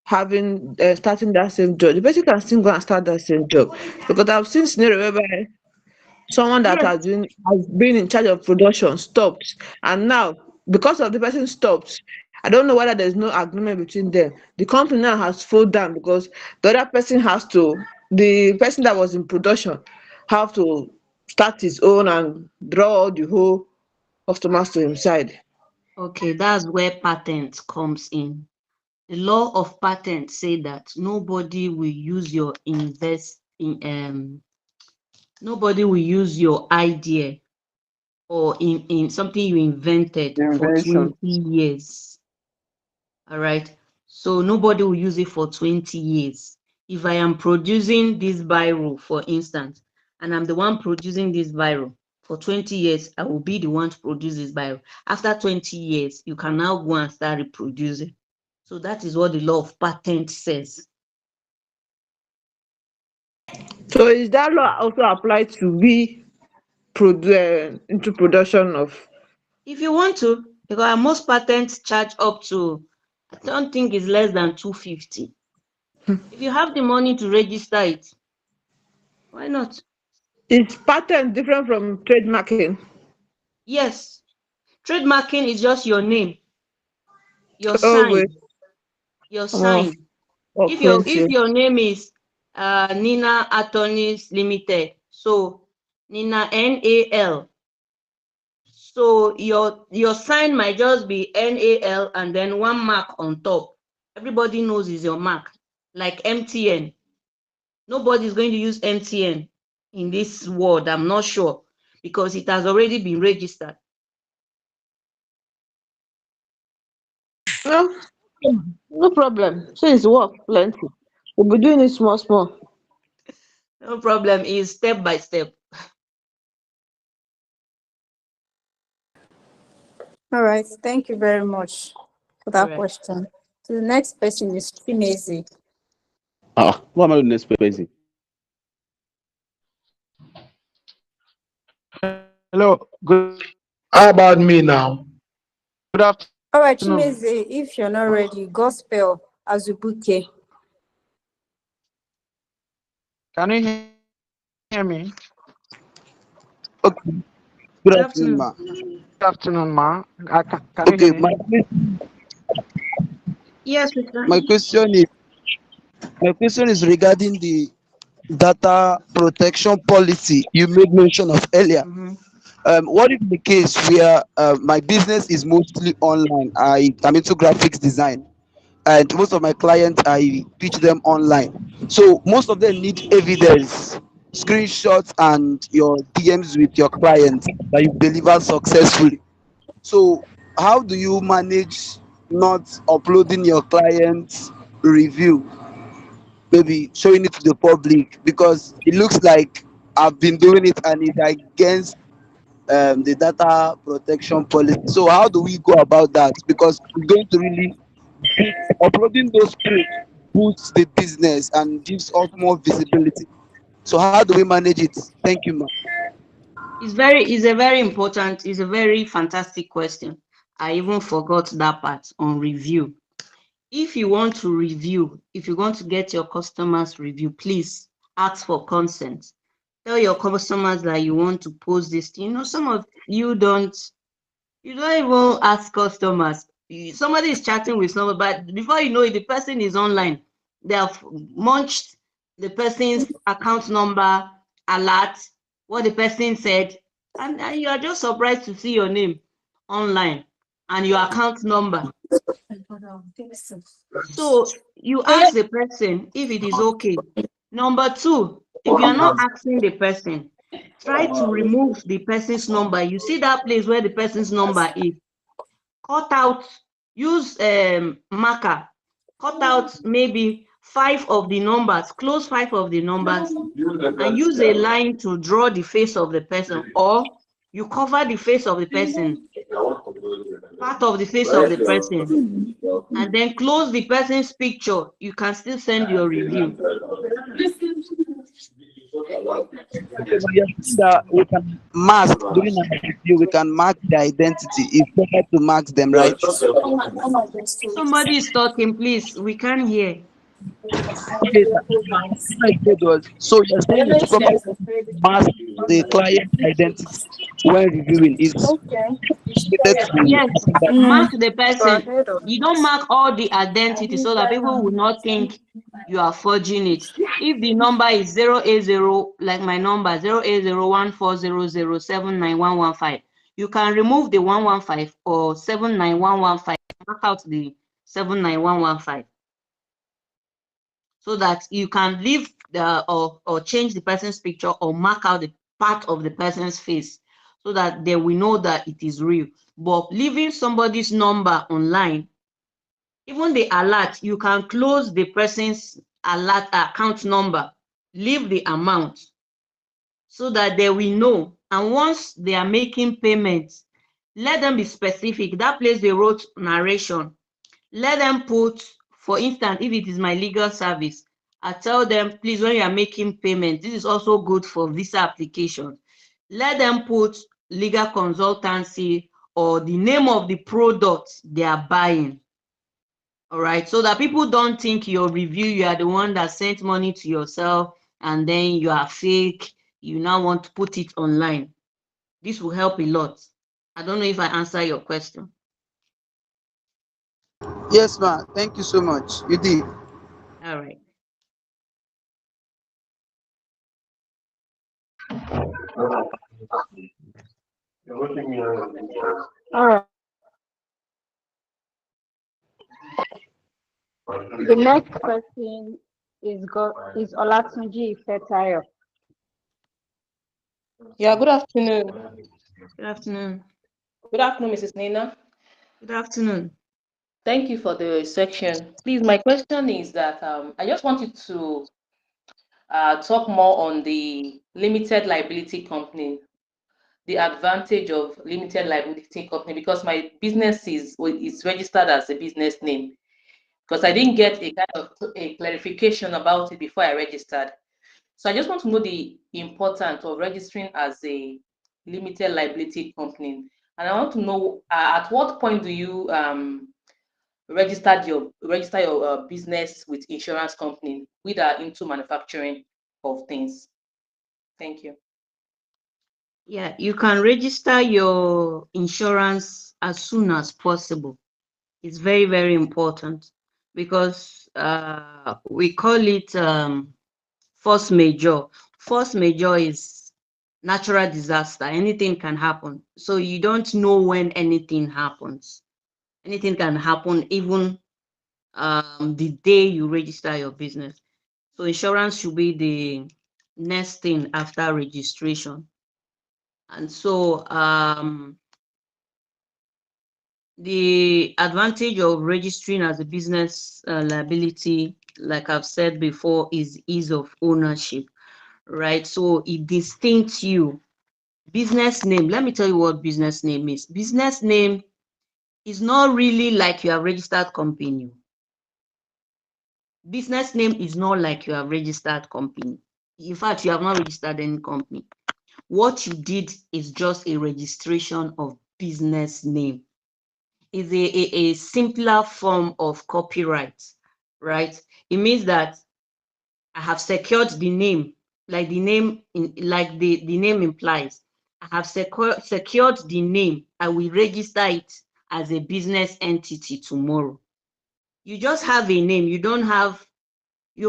having starting that same job, the person can still go and start that same job, because I've seen scenario whereby someone that Yes. has been in charge of production stopped, and now because of the person stopped, I don't know whether there's no agreement between them. The company now has folded down because the person that was in production have to start his own and draw the whole customers to him side. Okay, that's where patent comes in. The law of patent say that nobody will use nobody will use your idea or in something you invented The for invention. 20 years. All right. So nobody will use it for 20 years. If I am producing this biro, for instance, and I'm the one producing this biro for 20 years, I will be the one to produce this biro. After 20 years, you can now go and start reproducing. So that is what the law of patent says. So is that law also applied to we into production of? If you want to, because most patents charge up to, I don't think it's less than 250. If you have the money to register it, why not? Is patent different from trademarking? Yes. Trademarking is just your name, your Oh wait, sign, your I'm off. sign. Oh, If plenty. your name is Nynnah Attorneys Limited. So Ninnah, NAL. So your sign might just be NAL and then one mark on top. Everybody knows is your mark, like MTN. Nobody's going to use MTN in this world, I'm not sure, because it has already been registered. No, no problem. Since work plenty, we'll be doing it small, small. No problem, is step by step. All right. Thank you very much for that Correct. question. So the next person is Chinese. What am I doing next person? Hello, good. How about me now? Good All right, afternoon. Chinese, if you're not ready, gospel Azubuke. Can you hear me? Okay. Good Good afternoon, afternoon. ma. Good afternoon, ma. Can you Okay, hear me? Yes, we can. my question is regarding the data protection policy you made mention of earlier. Mm-hmm. What if the case where my business is mostly online? I'm into graphics design, and most of my clients I pitch them online. So most of them need evidence, screenshots, and your DMs with your clients that you deliver successfully. So how do you manage not uploading your client's review, maybe showing it to the public, because it looks like I've been doing it and it's against the data protection policy. So how do we go about that? Because it's going to really uploading those posts boosts the business and gives us more visibility. So how do we manage it? Thank you, ma. It's a very fantastic question. I even forgot that part on review. If you want to review, if you want to get your customers review, please ask for consent. Tell your customers that you want to post this thing. Some of you don't even ask customers. Somebody is chatting with somebody, but before you know it, the person is online. They have munched the person's account number, alert, what the person said, and you are just surprised to see your name online and your account number. So you ask the person if it is okay. Number two, if you are not asking the person, try to remove the person's number. You see that place where the person's number is, cut out, use marker, cut out maybe 5 of the numbers, close 5 of the numbers, and use a line to draw the face of the person, or you cover the face of the person, part of the face of the person, and then close the person's picture. You can still send your review. Okay, but you're saying that we can mask during an review, we can mark the identity. It's better to mask them, right? Somebody is talking, please, we can't hear. Okay, what I said was, so you're saying it's proper to mask the client identity when reviewing. It's related to Yes, that. mark the Go person. ahead. You don't mark all the identity so that people will not think you are forging it. If the number is 080, like my number 0801400791115, you can remove the 115 or 79115, mark out the 79115, so that you can leave the or change the person's picture or mark out the part of the person's face so that they will know that it is real. But leaving somebody's number online, even the alert, you can close the person's alert account number, leave the amount so that they will know. And once they are making payments, let them be specific. That place they wrote narration, let them put, for instance, if it is my legal service, I tell them, please, when you are making payment, this is also good for visa application. Let them put legal consultancy or the name of the product they are buying. All right, so that people don't think your review, you are the one that sent money to yourself and then you are fake. You now want to put it online. This will help a lot. I don't know if I answer your question. Yes, ma. Thank you so much. You did. All right. All right. The next person is Olatunji Ifetayo. Yeah, good afternoon. Good afternoon. Good afternoon, Mrs. Ninnah. Good afternoon. Thank you for the section. Please, my question is that I just wanted to talk more on the limited liability company, the advantage of limited liability company, because my business is registered as a business name. Because I didn't get a kind of a clarification about it before I registered. So I just want to know the importance of registering as a limited liability company. And I want to know at what point do you register your business with insurance company with are into manufacturing of things. Thank you. Yeah, you can register your insurance as soon as possible. It's very, very important because we call it force majeure. Force majeure is natural disaster. Anything can happen. So you don't know when anything happens. Anything can happen even the day you register your business. So insurance should be the next thing after registration. And so the advantage of registering as a business liability, like I've said before, is ease of ownership, right? So it distincts you. Business name, let me tell you what business name is. Business name is not really like you have registered company. Business name is not like you have registered company. In fact, you have not registered any company. What you did is just a registration of business name. Is a simpler form of copyright, right? It means that I have secured the name, like the name the name implies. I have secured the name. I will register it as a business entity tomorrow. You just have a name. You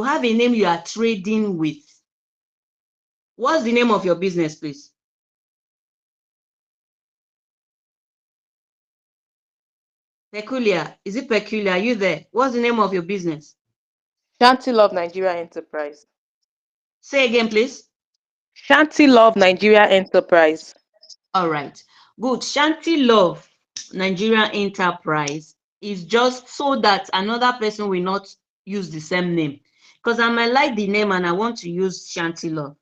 have a name you are trading with. What's the name of your business, please? Peculiar. Is it peculiar? Are you there? What's the name of your business? Shanty Love Nigeria Enterprise. Say again, please. Shanty Love Nigeria Enterprise. All right. Good. Shanty Love Nigeria Enterprise is just so that another person will not use the same name. Because I might like the name and I want to use Shanty Love.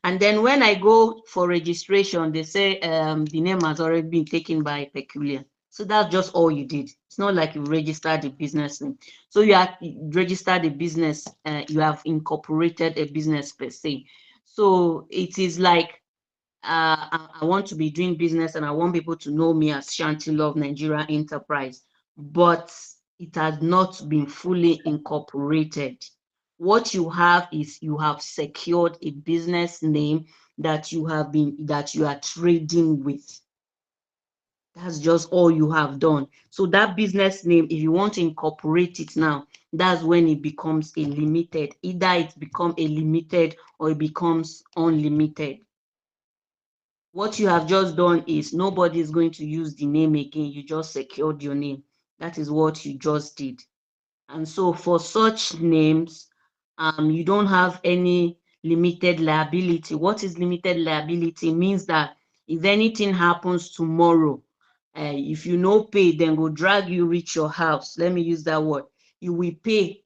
And then when I go for registration, they say the name has already been taken by Peculiar. So that's just all you did. It's not like you registered the business name. So you have registered a business, you have incorporated a business per se. So it is like I want to be doing business and I want people to know me as Shanty Love Nigeria Enterprise, but it has not been fully incorporated. What you have is you have secured a business name that you are trading with. That's just all you have done. So that business name, if you want to incorporate it now, that's when it becomes a limited. Either it becomes a limited or it becomes unlimited. What you have just done is nobody is going to use the name again. You just secured your name. That is what you just did. And so for such names, you don't have any limited liability. What is limited liability? Means that if anything happens tomorrow, if you no pay, then go drag you reach your house. Let me use that word. You will pay.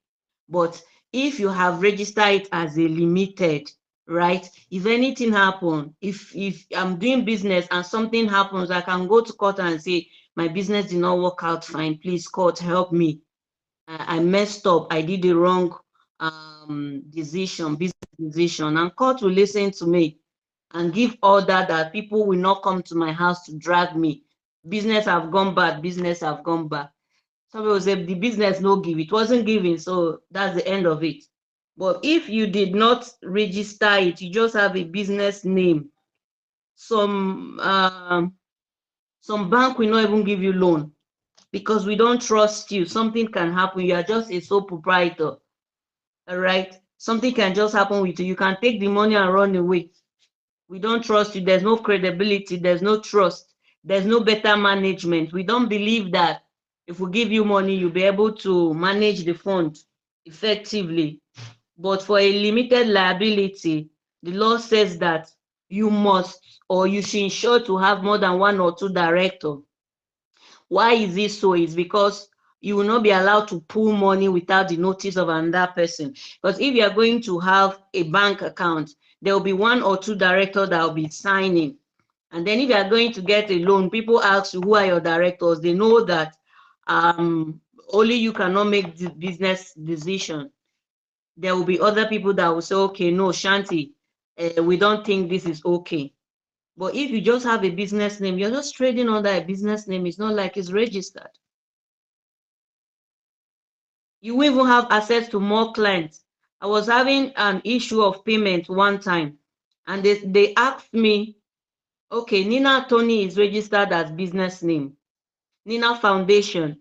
But if you have registered it as a limited, right? If anything happen, if I'm doing business and something happens, I can go to court and say my business did not work out fine. Please, court, help me. I messed up. I did the wrong business decision, and court will listen to me and give order that people will not come to my house to drag me. Business have gone bad. Business have gone bad. Some people say the business no give. It wasn't giving, so that's the end of it. But if you did not register it, you just have a business name. Some bank will not even give you loan because we don't trust you. Something can happen. You are just a sole proprietor. All right. Something can just happen with you. You can take the money and run away. We don't trust you. There's no credibility. There's no trust. There's no better management. We don't believe that if we give you money, you'll be able to manage the fund effectively. But for a limited liability, the law says that you must or you should ensure to have more than one or two directors. Why is this so? It's because you will not be allowed to pull money without the notice of another person. Because if you are going to have a bank account, there will be one or two directors that will be signing. And then if you are going to get a loan, people ask you, who are your directors? They know that only you cannot make the business decision. There will be other people that will say, okay, no, Shanti, we don't think this is okay. But if you just have a business name, you're just trading under a business name. It's not like it's registered. You will even have access to more clients. I was having an issue of payment one time, and they asked me, okay, Nynnah Attorneys is registered as business name. Nynnah Foundation,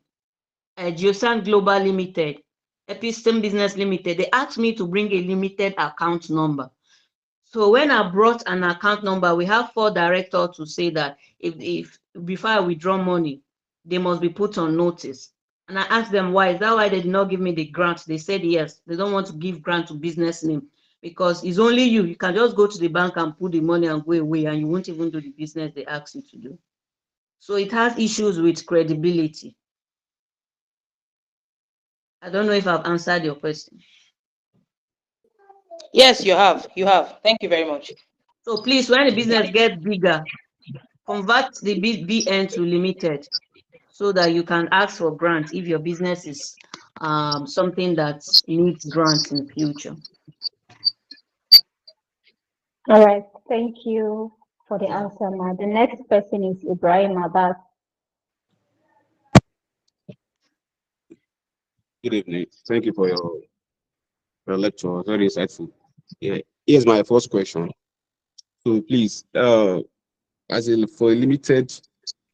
Geosan Global Limited, Episteme Business Limited. They asked me to bring a limited account number. So when I brought an account number, we have 4 directors to say that if before I withdraw money, they must be put on notice. And I asked them why. Is that why they did not give me the grant? They said yes. They don't want to give grant to business name because it's only you. You can just go to the bank and put the money and go away, and you won't even do the business they ask you to do. So it has issues with credibility. I don't know if I've answered your question. Yes, you have. You have. Thank you very much. So please, when the business gets bigger, convert the BN to limited so that you can ask for grants if your business is something that needs grants in future. All right, thank you for the answer, Ma. The next person is Ibrahim Abbas. Good evening. Thank you for your lecture. Very insightful. Yeah. Here's my first question. So please, for a limited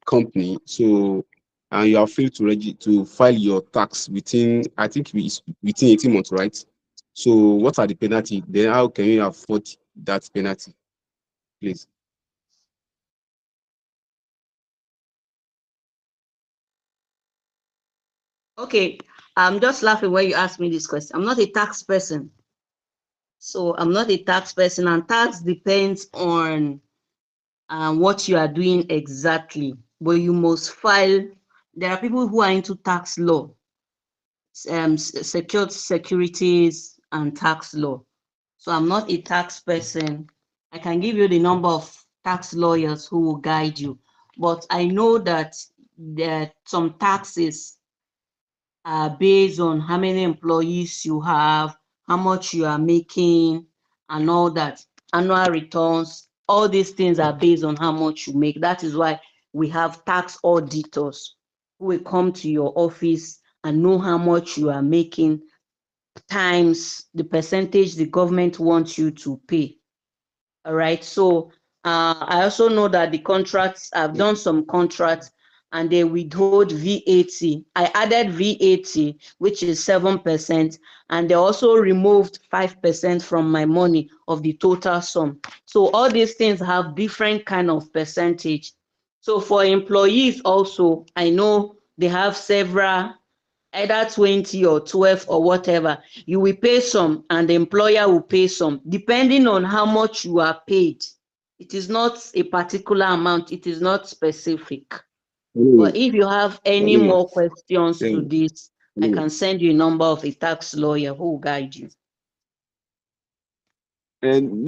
company, so and you are free to file your tax within, I think it's within 18 months, right? So what are the penalty? Then how can you afford that penalty? Please. Okay, I'm just laughing when you ask me this question. I'm not a tax person. So I'm not a tax person, and tax depends on what you are doing exactly. But you must file. There are people who are into tax law, secured securities and tax law. So I'm not a tax person. I can give you the number of tax lawyers who will guide you. But I know that some taxes are based on how many employees you have, how much you are making, and all that. Annual returns, all these things are based on how much you make. That is why we have tax auditors who will come to your office and know how much you are making times the percentage the government wants you to pay. All right. So I also know that the contracts, I've done some contracts and they withhold VAT. I added VAT, which is 7%, and they also removed 5% from my money of the total sum. So all these things have different kind of percentage. So for employees also, I know they have several, either 20 or 12 or whatever. You will pay some and the employer will pay some, depending on how much you are paid. It is not a particular amount, it is not specific. But if you have any more questions to this, I can send you a number of a tax lawyer who will guide you. And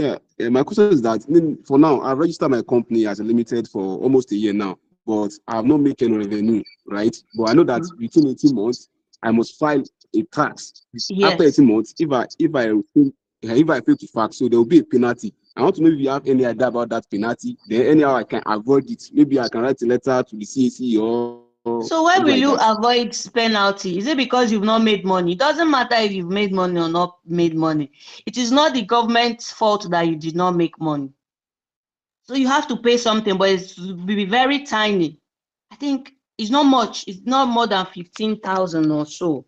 my question is that for now, I've registered my company as a limited for almost a year now, but I have not made any revenue, right? But I know that within 18 months, I must file a tax. Yes. After 18 months, if I fail to file, so there will be a penalty. I want to know if you have any idea about that penalty. Then anyhow I can avoid it. Maybe I can write a letter to the CAC or. So why will you avoid penalty? Is it because you've not made money? It doesn't matter if you've made money or not made money. It is not the government's fault that you did not make money. So you have to pay something, but it will be very tiny. I think it's not much. It's not more than 15,000 or so.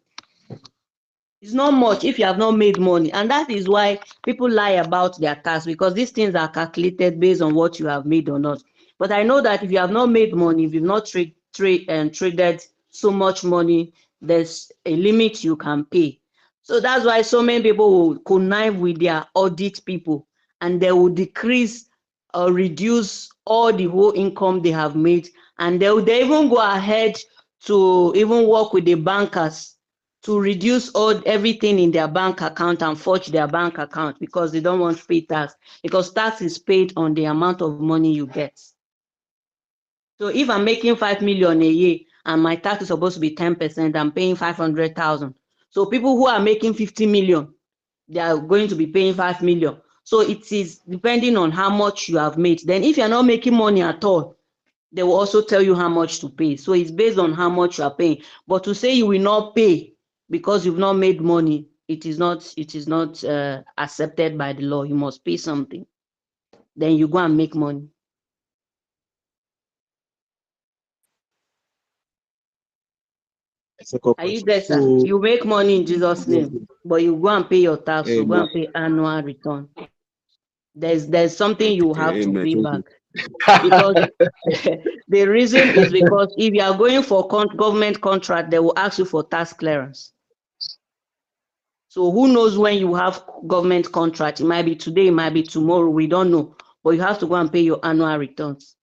It's not much if you have not made money. And that is why people lie about their tax, because these things are calculated based on what you have made or not. But I know that if you have not made money, if you've not traded so much money, there's a limit you can pay. So that's why so many people will connive with their audit people, and they will decrease or reduce all the whole income they have made. And they even go ahead to even work with the bankers to reduce all everything in their bank account and forge their bank account, because they don't want to pay tax, because tax is paid on the amount of money you get. So if I'm making 5 million a year and my tax is supposed to be 10%, I'm paying 500,000. So people who are making 50 million, they are going to be paying 5 million. So it is depending on how much you have made. Then if you're not making money at all, they will also tell you how much to pay. So it's based on how much you are paying. But to say you will not pay because you've not made money, it is not accepted by the law. You must pay something. Then you go and make money. Second Are you question. there, sir? So You make money in Jesus' yes, name, but you go and pay your tax, so go amen. and pay annual return. There's something you have to Amen. pay Thank back, you. because the reason is because if you are going for government contract, they will ask you for tax clearance. So who knows when you have government contract? It might be today, it might be tomorrow, we don't know. But you have to go and pay your annual returns.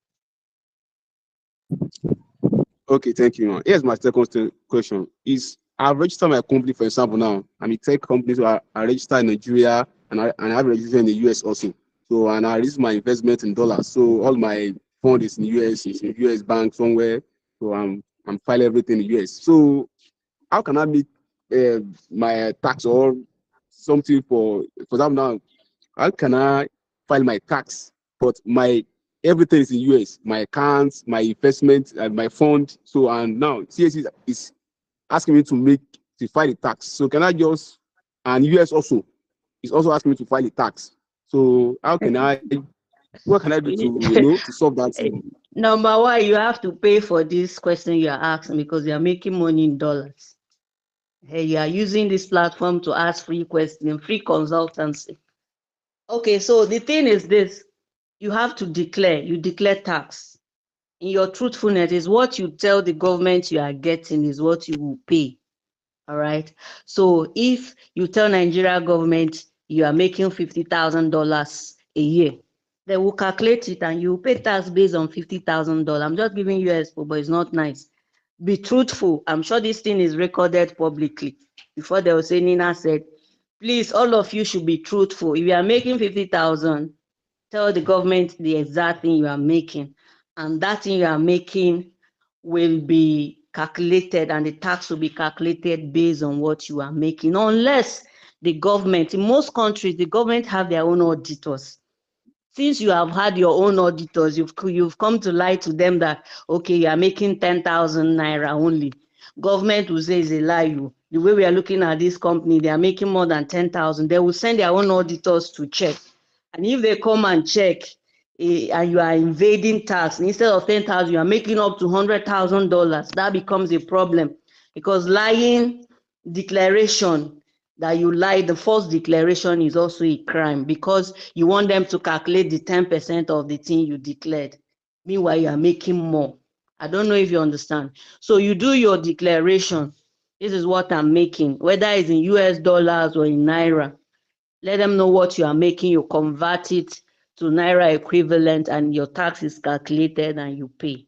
Okay, thank you. Here's my second question. Is I've registered my company, for example, now. I'm a tech company, so I register in Nigeria and I have registered in the US also. So and I risk my investment in dollars. So all my fund is in US, it's in US bank somewhere. So I'm filing everything in US. So how can I make my tax or something for example now? How can I file my tax, but my everything is in US, my accounts, my investment, and my fund. So and now CAC is asking me to file the tax. So can I just and US also is also asking me to file the tax. So how can I what can I do to to solve that? Number one, you have to pay for this question you are asking, because you are making money in dollars. Hey, you are using this platform to ask free questions, free consultancy. Okay, so the thing is this: you have to declare. You declare tax. In your truthfulness is what you tell the government you are getting is what you will pay. All right. So if you tell Nigeria government you are making $50,000 a year, they will calculate it and you pay tax based on $50,000. I'm just giving you expo, but it's not nice. Be truthful. I'm sure this thing is recorded publicly. Before they will say, Ninnah said, please, all of you should be truthful. If you are making 50,000, tell the government the exact thing you are making, and that thing you are making will be calculated, and the tax will be calculated based on what you are making, unless the government, in most countries, the government have their own auditors. Since you have had your own auditors, you've come to lie to them that, okay, you are making 10,000 naira only. Government will say it's a lie. The way we are looking at this company, they are making more than 10,000. They will send their own auditors to check. And if they come and check, and you are invading tax, instead of 10,000, you are making up to $100,000, that becomes a problem, because lying declaration that you lie, the false declaration is also a crime, because you want them to calculate the 10% of the thing you declared. Meanwhile, you are making more. I don't know if you understand. So you do your declaration. This is what I'm making, whether it's in US dollars or in Naira. Let them know what you are making. You convert it to Naira equivalent, and your tax is calculated and you pay.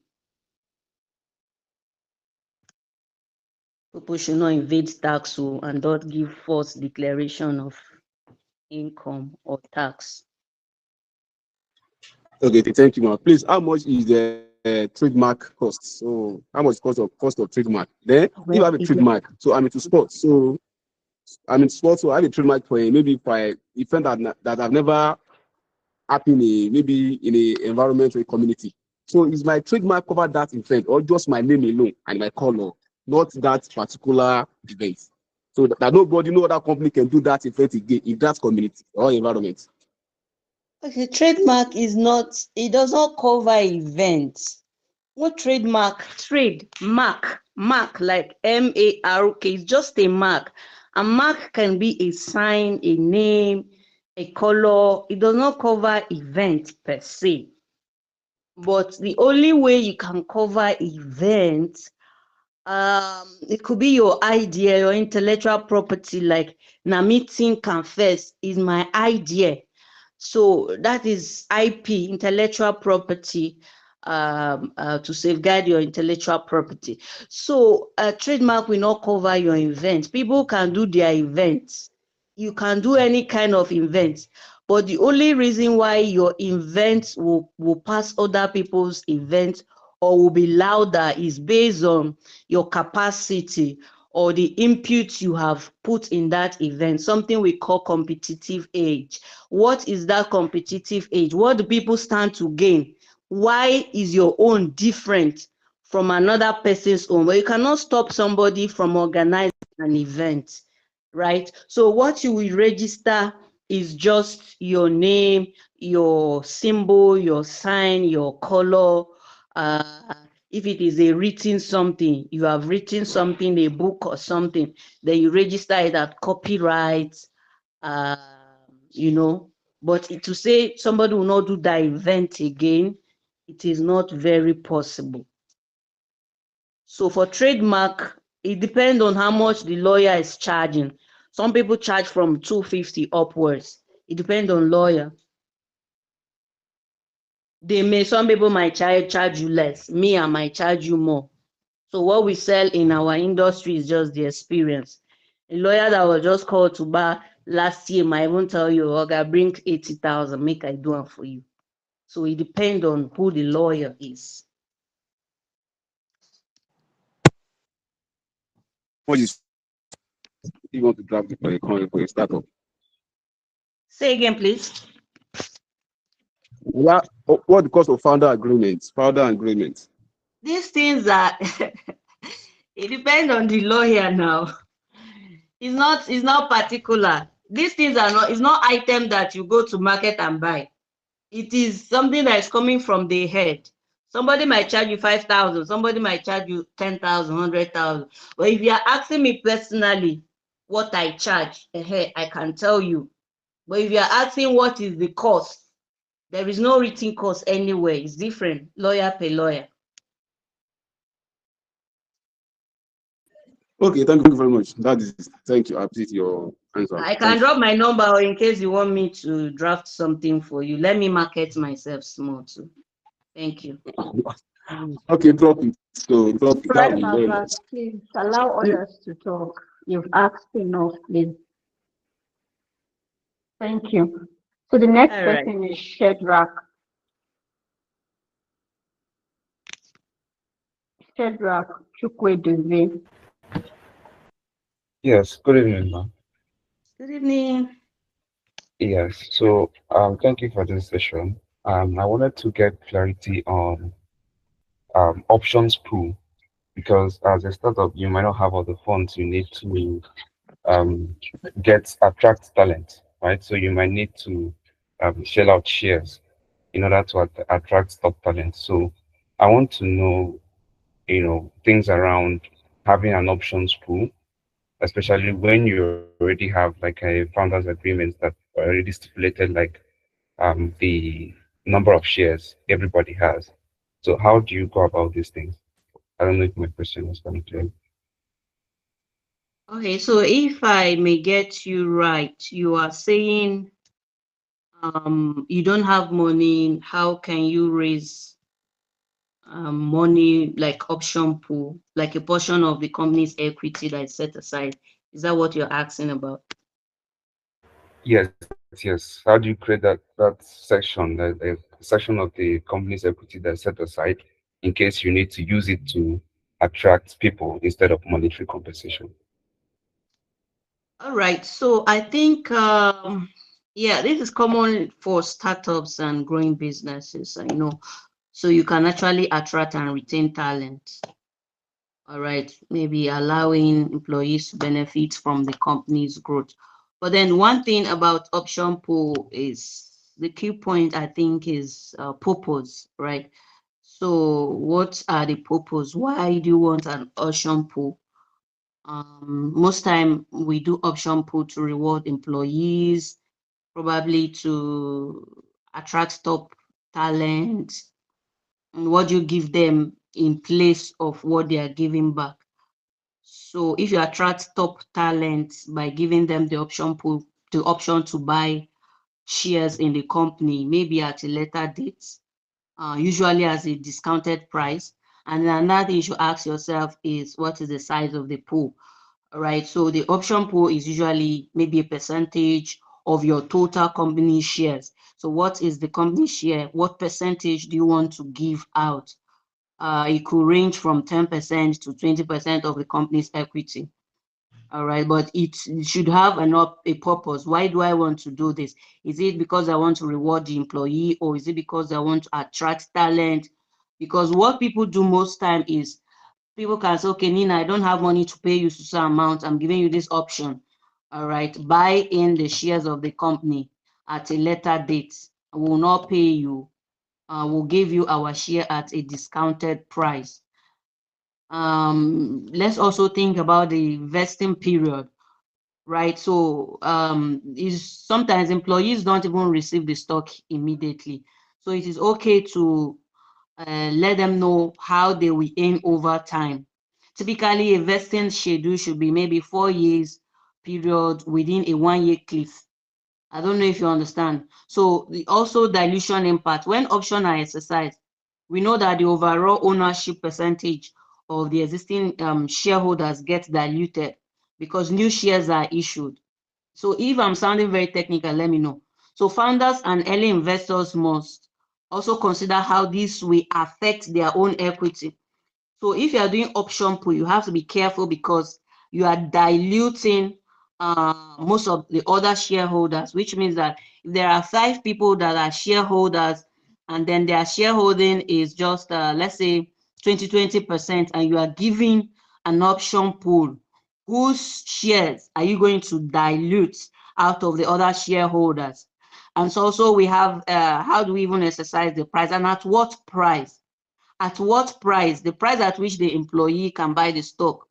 People should not invade tax and not give false declaration of income or tax. Okay, thank you, ma'am. Please, how much is the trademark cost? So how much cost of trademark? Then if I have Well, a if you trademark, so I'm into sports. So I'm in sports, so I have a trademark for maybe for a event that I've never happened maybe in a environment or a community. So is my trademark cover that event or just my name alone and my color, not that particular event? So that nobody, no other company can do that event again in that community or environment. okay, trademark is not, it does not cover events. What trademark? Mark like MARK, is just a mark. A mark can be a sign, a name, a color. It does not cover event per se. But the only way you can cover events, it could be your idea, your intellectual property, like na meeting confess is my idea. So that is IP, intellectual property, to safeguard your intellectual property. So a trademark will not cover your event. People can do their events. You can do any kind of event, but the only reason why your event will pass other people's events or will be louder is based on your capacity or the input you have put in that event, something we call competitive edge. What is that competitive edge? What do people stand to gain? Why is your own different from another person's own? Well, you cannot stop somebody from organizing an event, right? So what you will register is just your name, your symbol, your sign, your color. If it is a written something, you have written something, a book or something, then you register it at copyright, you know. But to say somebody will not do that event again, it is not very possible. So for trademark, it depends on how much the lawyer is charging. Some people charge from 250 upwards. It depends on lawyer. Some people might charge you less. Me, I might charge you more. So what we sell in our industry is just the experience. A lawyer that was just called to bar last year might even tell you, okay, bring 80,000, make I do it for you. So it depends on who the lawyer is. What you want to draft it for a coin for a startup? Say again, please. What the cost of founder agreements? Founder agreements. These things are it depends on the lawyer now. It's not particular. These things are not, it's not item that you go to market and buy. It is something that is coming from the head. Somebody might charge you 5,000, somebody might charge you 10,000, 100,000. But if you are asking me personally what I charge, I can tell you. But if you are asking what is the cost, there is no written cost anywhere. It's different, lawyer per lawyer. Okay, thank you very much. Thank you. I appreciate your answer. I can drop my number in case you want me to draft something for you. Let me market myself small too. Thank you. Okay, drop it. So drop it. That would be very nice. Please allow others to talk. You've asked enough, please. Thank you. So the next person is Shedrack. Shedrack Chukweduze. Yes, good evening, ma'am. Good evening. Yes, so thank you for this session. I wanted to get clarity on options pool because as a startup, you might not have all the funds you need to attract talent, right? So you might need to shell out shares in order to attract top talent. So I want to know, things around having an options pool, especially when you already have like a founders agreement that already stipulated like the number of shares everybody has. So how do you go about these things? I don't know if my question was coming clear. Okay, so if I may get you right, you are saying you don't have money, how can you raise money like option pool, like a portion of the company's equity that is set aside? Is that what you're asking about? Yes. How do you create that section, the section of the company's equity that's set aside in case you need to use it to attract people instead of monetary compensation? All right, so I think, yeah, this is common for startups and growing businesses, so you can actually attract and retain talent. All right, maybe allowing employees to benefit from the company's growth. But then one thing about option pool is the key point, I think, is purpose, right? So what are the purpose? Why do you want an option pool? Most time we do option pool to reward employees, probably to attract top talent. And what you give them in place of what they are giving back. So if you attract top talent by giving them the option pool, the option to buy shares in the company, maybe at a later date, usually as a discounted price. And another thing you should ask yourself is, what is the size of the pool? All right, so the option pool is usually maybe a percentage of your total company shares. So what is the company share? What percentage do you want to give out? It could range from 10% to 20% of the company's equity. All right, but it should have a purpose. Why do I want to do this? Is it because I want to reward the employee, or is it because I want to attract talent? Because what people do most time is people can say, okay, Ninnah, I don't have money to pay you some amount. I'm giving you this option. All right, buy in the shares of the company at a later date. I will not pay you. We'll give you our share at a discounted price. Let's also think about the vesting period, right? So is sometimes employees don't even receive the stock immediately. So it is okay to let them know how they will earn over time. Typically, a vesting schedule should be maybe 4 years period within a 1 year cliff. I don't know if you understand. So also dilution impact. When options are exercised, we know that the overall ownership percentage of the existing shareholders gets diluted because new shares are issued. So if I'm sounding very technical, let me know. So founders and early investors must also consider how this will affect their own equity. So if you are doing option pool, you have to be careful because you are diluting most of the other shareholders, which means that if there are 5 people that are shareholders and then their shareholding is just, let's say, 20%, and you are giving an option pool, whose shares are you going to dilute out of the other shareholders? And so also we have, how do we even exercise the price, and at what price? At what price? The price at which the employee can buy the stock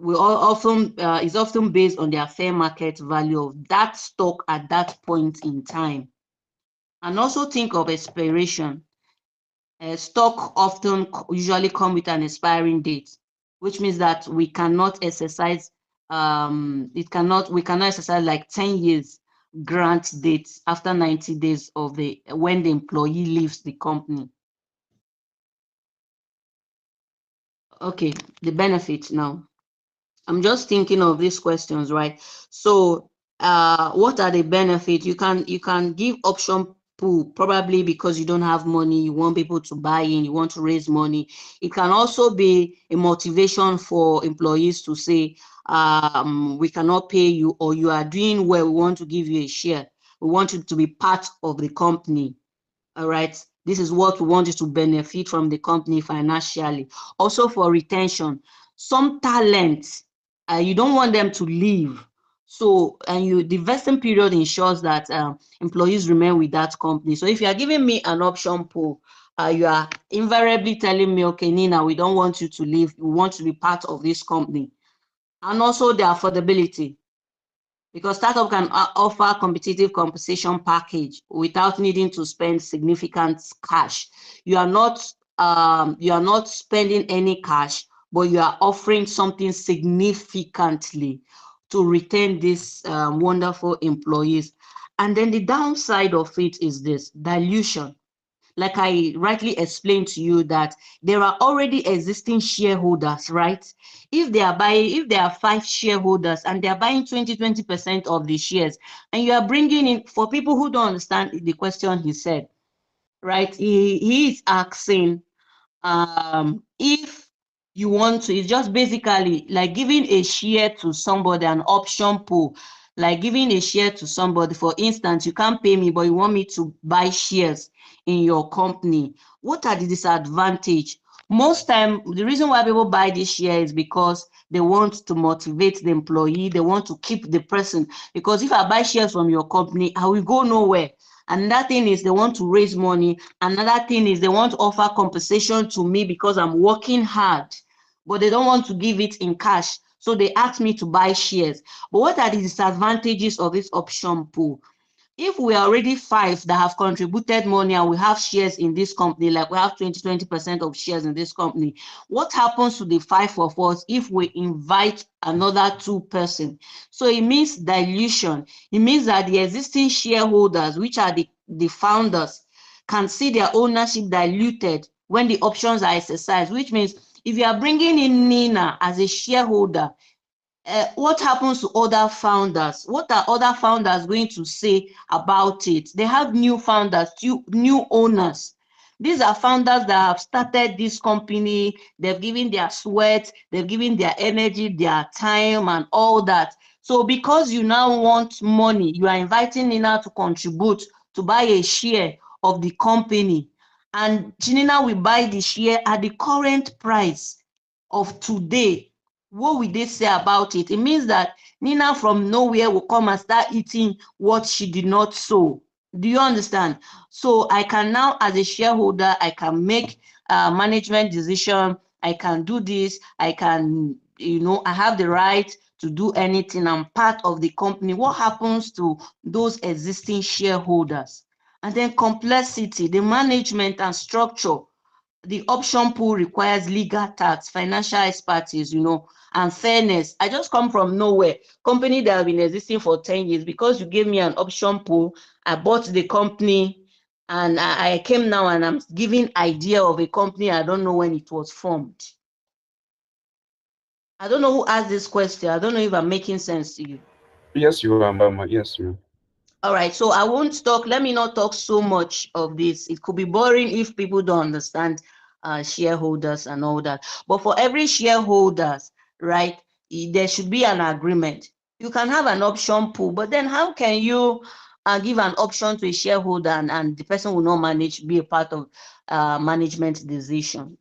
is often based on their fair market value of that stock at that point in time. And also think of expiration. Stock often usually come with an expiring date, which means that we cannot exercise we cannot exercise like 10 years grant dates after 90 days of when the employee leaves the company. Okay, the benefits now. I'm just thinking of these questions, right? So what are the benefits? You can give option pool probably because you don't have money, you want people to buy in, you want to raise money. It can also be a motivation for employees to say, we cannot pay you, or you are doing well, we want to give you a share. We want you to be part of the company. All right, this is what we want you to benefit from the company financially. Also for retention, some talent, you don't want them to leave. So, and the vesting period ensures that employees remain with that company. So if you are giving me an option pool, you are invariably telling me, okay, Ninnah, we don't want you to leave. We want to be part of this company. And also the affordability, because startup can offer competitive compensation package without needing to spend significant cash. You are not spending any cash, but you are offering something significantly to retain these wonderful employees. And then the downside of it is this dilution. Like I rightly explained to you, that there are already existing shareholders, right? If there are 5 shareholders and they are buying 20% of the shares, and you are bringing in, for people who don't understand the question he said, right? He is asking if you want to, it's just basically like giving a share to somebody, an option pool, like giving a share to somebody. For instance, you can't pay me, but you want me to buy shares in your company. What are the disadvantage? Most time, the reason why people buy this share is because they want to motivate the employee, they want to keep the person. Because if I buy shares from your company, I will go nowhere. Another thing is they want to raise money. Another thing is they want to offer compensation to me because I'm working hard, but they don't want to give it in cash. So they asked me to buy shares. But what are the disadvantages of this option pool? If we are already 5 that have contributed money and we have shares in this company, like we have 20% of shares in this company, what happens to the 5 of us if we invite another 2 persons? So it means dilution. It means that the existing shareholders, which are the founders, can see their ownership diluted when the options are exercised, which means if you are bringing in Ninnah as a shareholder, what happens to other founders? What are other founders going to say about it? They have new founders, new owners. These are founders that have started this company. They've given their sweat, they've given their energy, their time, and all that. So because you now want money, you are inviting Ninnah to contribute to buy a share of the company. And Ninnah will buy the share at the current price of today. What will they say about it? It means that Ninnah from nowhere will come and start eating what she did not sow. Do you understand? So I can now, as a shareholder, I can make a management decision. I can do this. I can, I have the right to do anything. I'm part of the company. What happens to those existing shareholders? And then complexity, the management and structure. The option pool requires legal tax, financial expertise, and fairness. I just come from nowhere. Company that have been existing for 10 years. Because you gave me an option pool, I bought the company, and I came now and I'm giving idea of a company. I don't know when it was formed. I don't know who asked this question. I don't know if I'm making sense to you. Yes, you are, Mama. Yes, you. All right, so I won't talk. Let me not talk so much of this. It could be boring if people don't understand shareholders and all that. But for every shareholders, right, there should be an agreement. You can have an option pool, but then how can you give an option to a shareholder and the person will not be a part of management decision?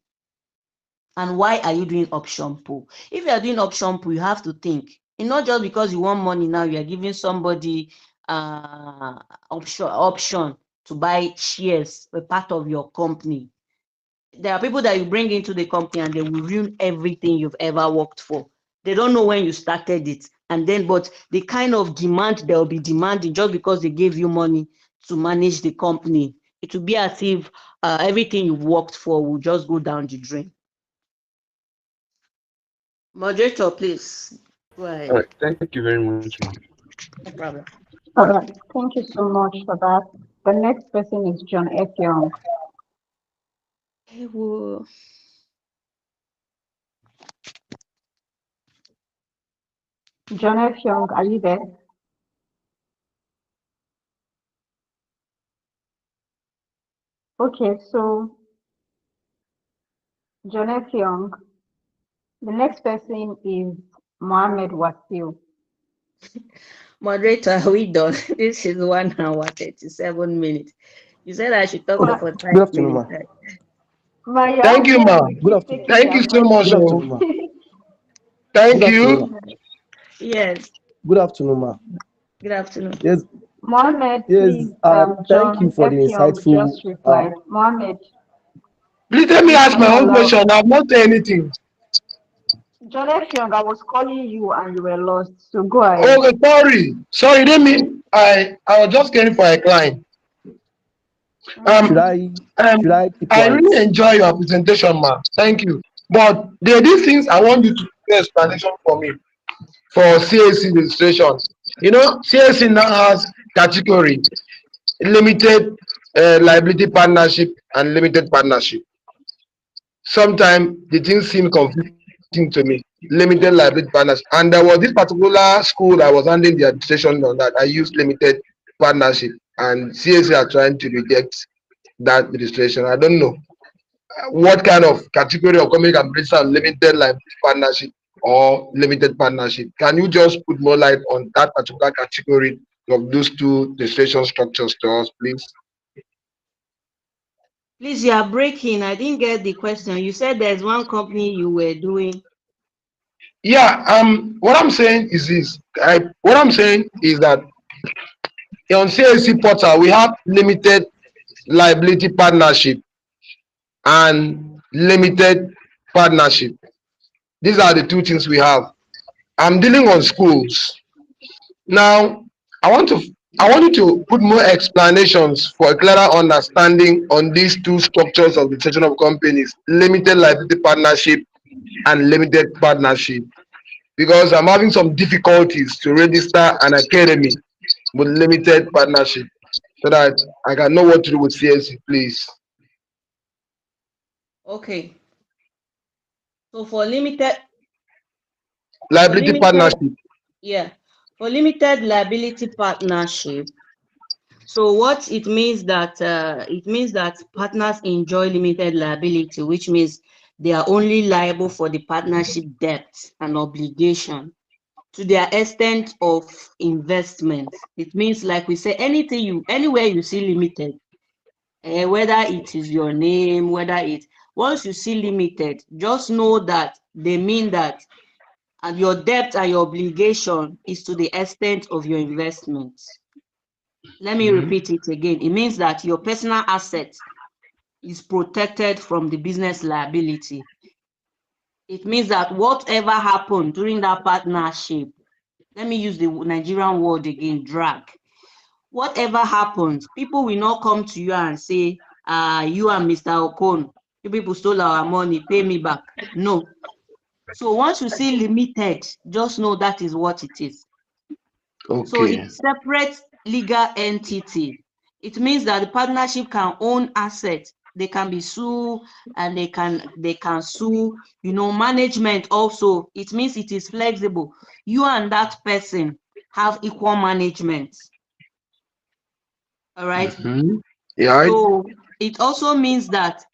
And why are you doing option pool? If you are doing option pool, you have to think. And not just because you want money now, you are giving somebody option to buy shares, a part of your company. There are people that you bring into the company and they will ruin everything you've ever worked for. They don't know when you started it. But the kind of demand they'll be demanding just because they gave you money to manage the company, it will be as if everything you've worked for will just go down the drain. Moderator, please go ahead. All right. Thank you very much, ma'am. No problem. All right. Thank you so much for that. The next person is John F. Young. John F. Young, are you there? Okay, so John F. Young, the next person is Mohammed Wasil. Moderator, are we done? This is 1 hour 37 minutes. You said I should talk for 5 Good afternoon, minutes. Thank you, ma. Good afternoon. Thank you so much. Good afternoon, ma. Thank you. Yes. Good afternoon, ma. Good afternoon. Yes. Mohammed, Yes. please, Thank you for the insightful. just replied. Mohammed. Please let me ask my own question. I've not said anything. John F. Young, I was calling you and you were lost. So go ahead. Okay, sorry. Let me. I was just getting for a client. Should I keep I quiet? really enjoy your presentation, ma. Thank you. But there are these things I want you to do explanation for me for CAC registration. CAC now has category limited liability partnership and limited partnership. Sometimes the things seem confusing to me. Limited liability partnership, and there was this particular school that was handling the administration on that. I used limited partnership, and CAC are trying to reject that registration. I don't know what kind of category of company can register limited liability partnership or limited partnership. Can you just put more light on that particular category of those two registration structures to us, please? Please, you are breaking. I didn't get the question. You said there's one company you were doing. Yeah, what I'm saying is this. What I'm saying is that on CAC portal, we have limited liability partnership and limited partnership. These are the two things we have. I'm dealing on schools. Now, I want to I want you to put more explanations for a clearer understanding on these two structures of the section of companies, limited liability partnership and limited partnership, because I'm having some difficulties to register an academy with limited partnership so that I can know what to do with CSC, please. Okay. So for limited Liability partnership. yeah, for limited liability partnership. So what it means that partners enjoy limited liability, which means they are only liable for the partnership debt and obligation to their extent of investment. It means, like we say, anywhere you see limited, whether it is your name, once you see limited, just know that they mean that and your debt and your obligation is to the extent of your investments. Let me repeat it again. It means that your personal asset is protected from the business liability. It means that whatever happened during that partnership, let me use the Nigerian word again, drag. Whatever happens, people will not come to you and say, you and Mr. Okon, you people stole our money, pay me back. No. So once you see limited, just know that is what it is. Okay. So it's separate legal entity. It means that the partnership can own assets. They can be sued and they can sue, management also. It means it is flexible. You and that person have equal management. All right. Yeah. So it also means that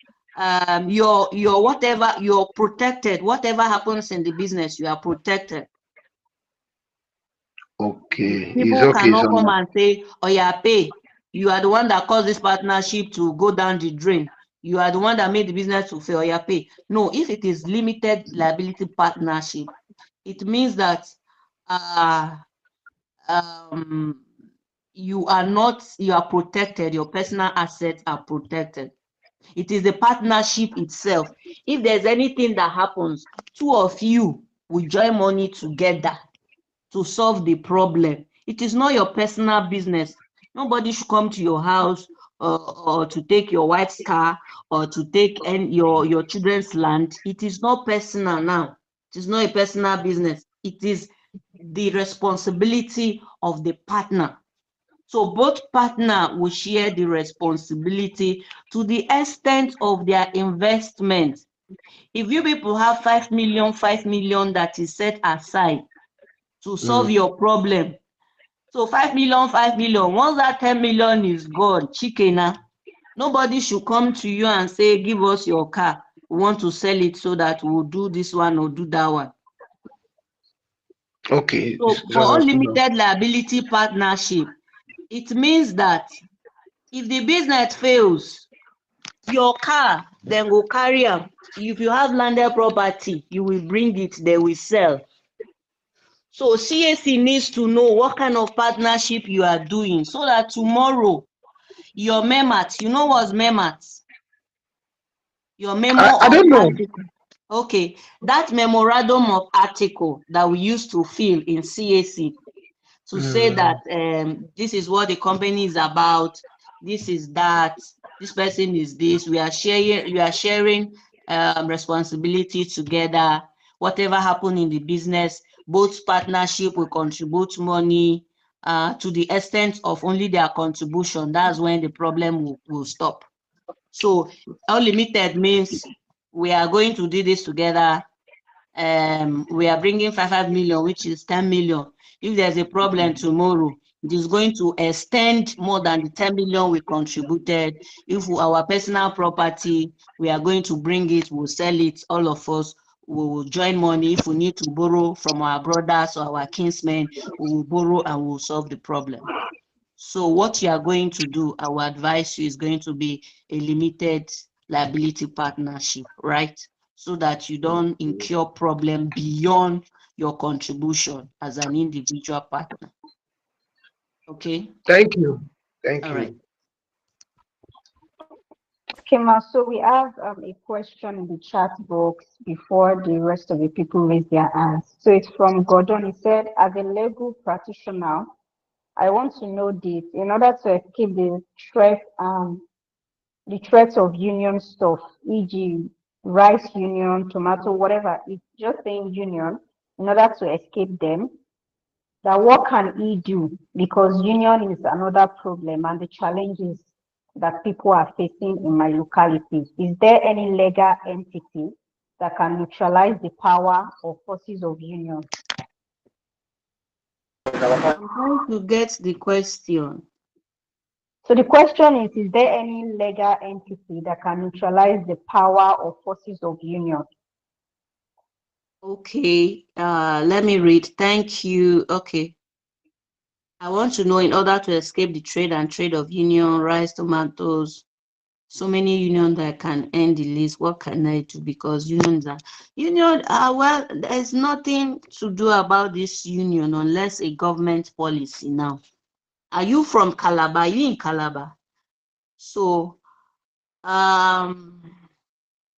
you're protected. Whatever happens in the business, you are protected. Okay. People cannot come and say, oh yeah, pay. You are the one that caused this partnership to go down the drain. You are the one that made the business to fail. Oh yeah, pay. No, if it is limited liability partnership, it means that you are protected. Your personal assets are protected. It is the partnership itself. If there's anything that happens, two of you will join money together to solve the problem. It is not your personal business. Nobody should come to your house or to take your wife's car or to take your children's land. It is not personal now. It is not a personal business. It is the responsibility of the partner. So both partners will share the responsibility to the extent of their investment. If you people have 5 million that is set aside to solve your problem. So 5 million, once that 10 million is gone, chicken, nobody should come to you and say, give us your car. We want to sell it so that we'll do this one or do that one. Okay. So for unlimited liability partnership, it means that if the business fails, your car then will carry them. If you have landed property, you will bring it, they will sell. So CAC needs to know what kind of partnership you are doing so that tomorrow your MEMAT, you know what's MEMAT? Your memo I don't know. article. Okay, that memorandum of article that we used to fill in CAC to say that this is what the company is about, this is that, this person is this, we are sharing responsibility together. Whatever happened in the business, both partnership will contribute money to the extent of only their contribution. That's when the problem will stop. So unlimited means we are going to do this together. We are bringing 5 million, which is 10 million. If there's a problem tomorrow, it is going to extend more than the 10 million we contributed. If our personal property, we are going to bring it, we'll sell it, all of us we will join money. If we need to borrow from our brothers or our kinsmen, we will borrow and we'll solve the problem. So what you are going to do, our advice is going to be a limited liability partnership, right? So that you don't incur problem beyond your contribution as an individual partner. Okay? Thank you. Thank All you. right. Okay, Ma, so we have a question in the chat box before the rest of the people raise their hands. So it's from Gordon. He said, as a legal practitioner, I want to know this in order to escape the threats of union stuff, e.g., rice union, tomato, whatever. It's just saying union in order to escape them. That what can he do? Because union is another problem and the challenges that people are facing in my locality. Is there any legal entity that can neutralize the power or forces of union? I'm trying to get the question. So the question is there any legal entity that can neutralize the power or forces of union? Okay, let me read. Thank you. Okay. I want to know, in order to escape the trade of union, rice, tomatoes, so many unions that can end the list, what can I do? Because well, there's nothing to do about this union unless a government policy now. Are you from Calabar? Are you in Calabar? So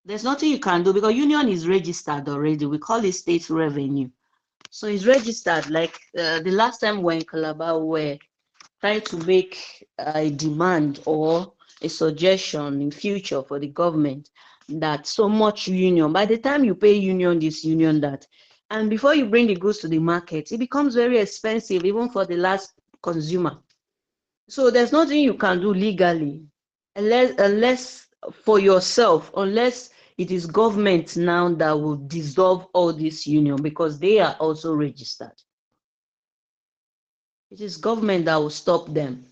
there's nothing you can do because union is registered already. We call it state revenue. So it's registered. Like the last time we're in Calabar, we're trying to make a demand or a suggestion in future for the government that so much union, by the time you pay union this, union that, and before you bring the goods to the market, it becomes very expensive even for the last consumer. So there's nothing you can do legally unless for yourself, unless it is government now that will dissolve all this union because they are also registered. It is government that will stop them.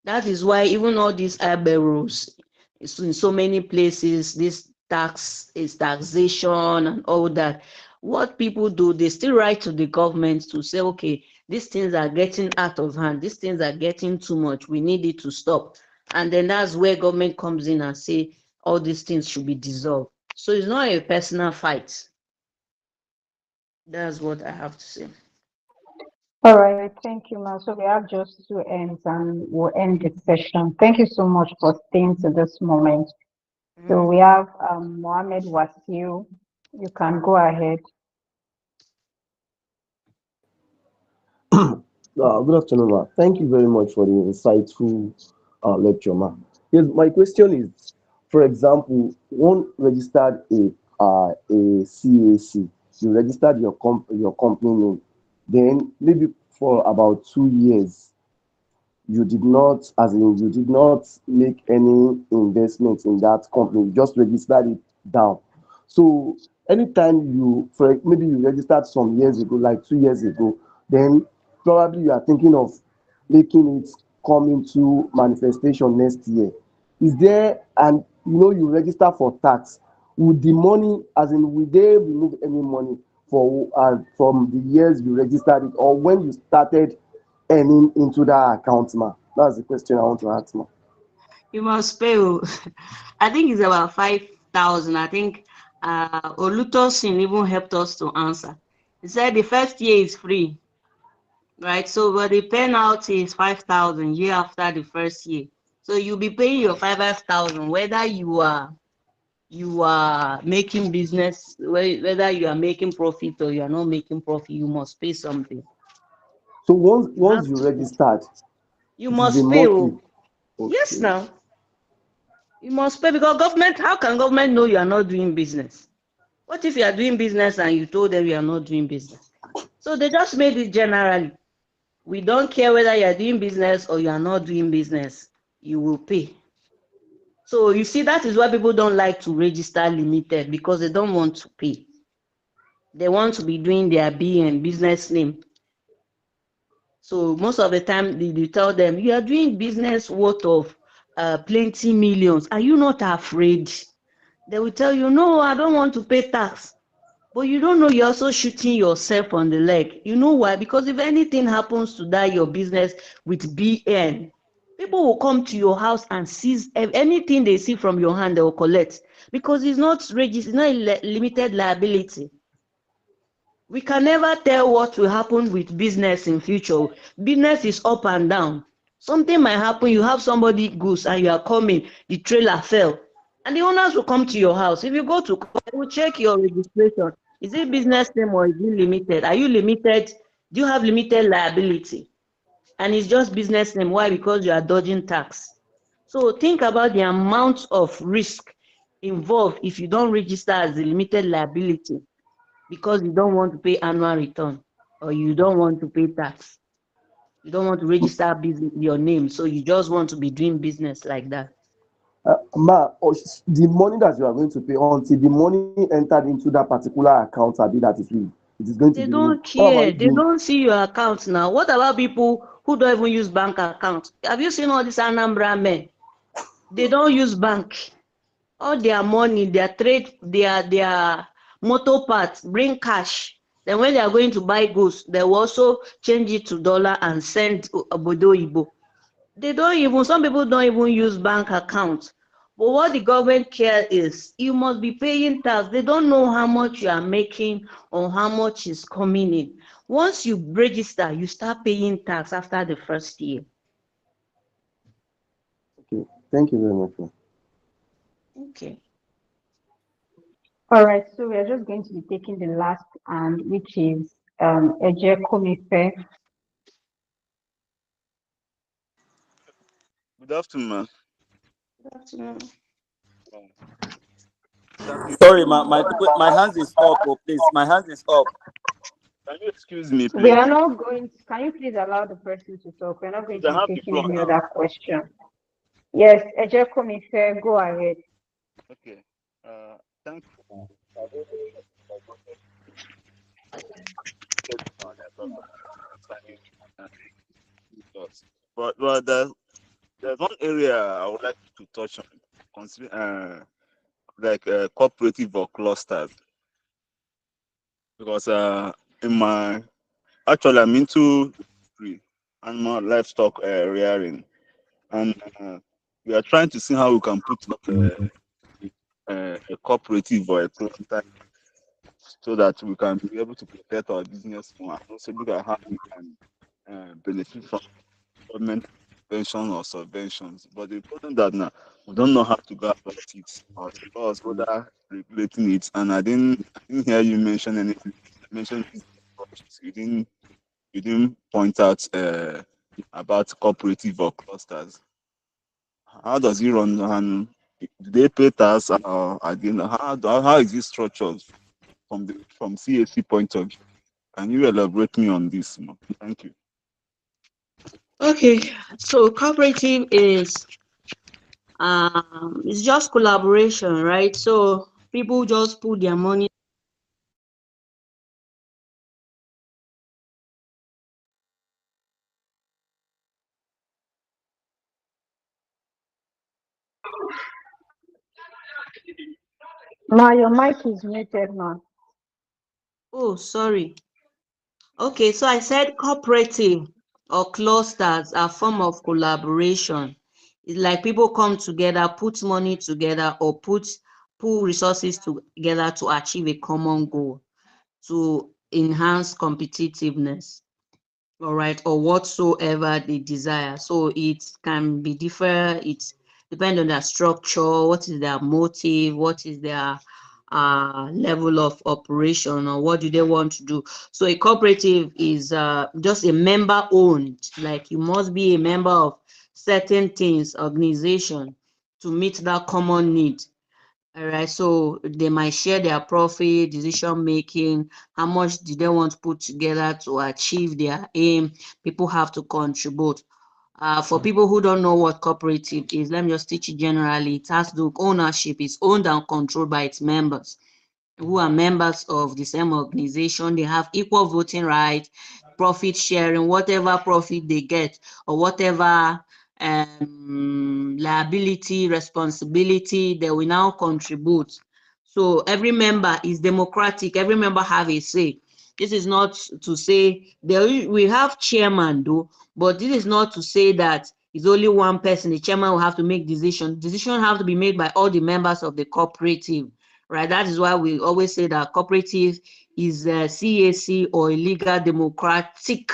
That is why even all these barrels in so many places, this tax is taxation and all that. What people do, they still write to the government to say, okay, these things are getting out of hand. These things are getting too much. We need it to stop. And then that's where government comes in and say all these things should be dissolved. So it's not a personal fight. That's what I have to say. All right, thank you, Ma. So we have just two ends and we'll end the session. Thank you so much for staying to this moment. So we have Mohammed Wasil. You can go ahead. Good afternoon, ma. Thank you very much for the insightful lecture, ma. Yes, my question is, for example, one registered a CAC, you registered your company name, then maybe for about 2 years, you did not make any investment in that company, you just registered it down. So anytime maybe you registered some years ago, like 2 years ago, then probably you are thinking of making it come into manifestation next year. Is there, and you register for tax, would the money, as in, will they remove any money from the years you registered it, or when you started earning into that account, ma? That's the question I want to ask, ma. You must pay. I think it's about 5,000. I think Olutosin even helped us to answer. He said the first year is free, right? So, but the penalty is 5,000 year after the first year. So you'll be paying your 5,000 whether you are making business, whether you are making profit or you are not making profit. You must pay something. So once you registered, you it is a must pay. monthly. Yes, Okay. now you must pay because government. How can government know you are not doing business? What if you are doing business and you told them you are not doing business? So they just made it generally. We don't care whether you are doing business or you are not doing business. You will pay. So you see, that is why people don't like to register limited, because they don't want to pay. They want to be doing their business name. So most of the time they tell them, you are doing business worth of plenty millions. Are you not afraid? They will tell you, no, I don't want to pay tax. But you don't know, you're also shooting yourself on the leg. You know why? Because if anything happens to that your business with BN, people will come to your house and seize anything they see from your hand, they will collect. Because it's not registered, it's not a limited liability. We can never tell what will happen with business in future. Business is up and down. Something might happen, you have somebody goes and you are coming, the trailer fell, And the owners will come to your house. If you go to court, they will check your registration. Is it business name or is it limited? Are you limited? Do you have limited liability? And it's just business name. Why? Because you are dodging tax. So think about the amount of risk involved if you don't register as a limited liability because you don't want to pay annual return or you don't want to pay tax. You don't want to register business, your name, so you just want to be doing business like that. The money that you are going to pay until the money entered into that particular account, Abi, that is removed, it is going to They be removed. don't What about care. if They you? don't see your account now. What about people who don't even use bank accounts? Have you seen all these Anambra men? They don't use bank. All their money, their trade, their motor parts bring cash. Then when they are going to buy goods, they will also change it to dollar and send obodo Igbo. They don't even, some people don't even use bank accounts. But what the government care is, you must be paying tax. They don't know how much you are making or how much is coming in. Once you register, you start paying tax after the first year. Okay, thank you very much, ma'am. Okay. All right, so we are just going to be taking the last and which is Eje Komife. Good afternoon, ma'am. Good afternoon. Thank you. Sorry, my hand is up, oh, please. My hand is up. Can you excuse me, We are please? not going to, can you please allow the person to talk? We're not going Please, to I be have the taking floor any now. other question. Yes, Eje Komife, go ahead. Okay. Thank you. But there's one area I would like to touch on, consider like cooperative or clusters, because in my actually I'm into animal livestock rearing, and we are trying to see how we can put up a cooperative or a cluster so that we can be able to protect our business more and also look at how we can benefit from government subvention or subventions. But the problem that now we don't know how to go about it or the laws whether regulating it. And I didn't hear you mention anything. Mention you didn't point out about cooperative or clusters. How does it run, and do they pay tax or again how is it structured from CAC point of view? Can you elaborate me on this? Thank you. Okay, so cooperative is it's just collaboration, right? So people just put their money. Ma, your mic is muted, ma. Oh, sorry. Okay, so I said cooperative or clusters are form of collaboration. It's like people come together, put money together, or pull resources together to achieve a common goal, to enhance competitiveness, all right, or whatsoever they desire. So it can be different. It depends on their structure, what is their motive, what is their level of operation, or what do they want to do. So a cooperative is just a member owned, like you must be a member of certain things, organization, to meet that common need. All right, so they might share their profit, decision making, how much do they want to put together to achieve their aim. People have to contribute. For people who don't know what cooperative is, let me just teach you generally. It has to do ownership. It's owned and controlled by its members who are members of the same organization. They have equal voting right, profit sharing, whatever profit they get or whatever liability, responsibility, they will now contribute. So every member is democratic. Every member have a say. This is not to say we have chairman though, but this is not to say that it's only one person. The chairman will have to make decisions. Decisions have to be made by all the members of the cooperative, right? That is why we always say that cooperative is a CAC or a legal democratic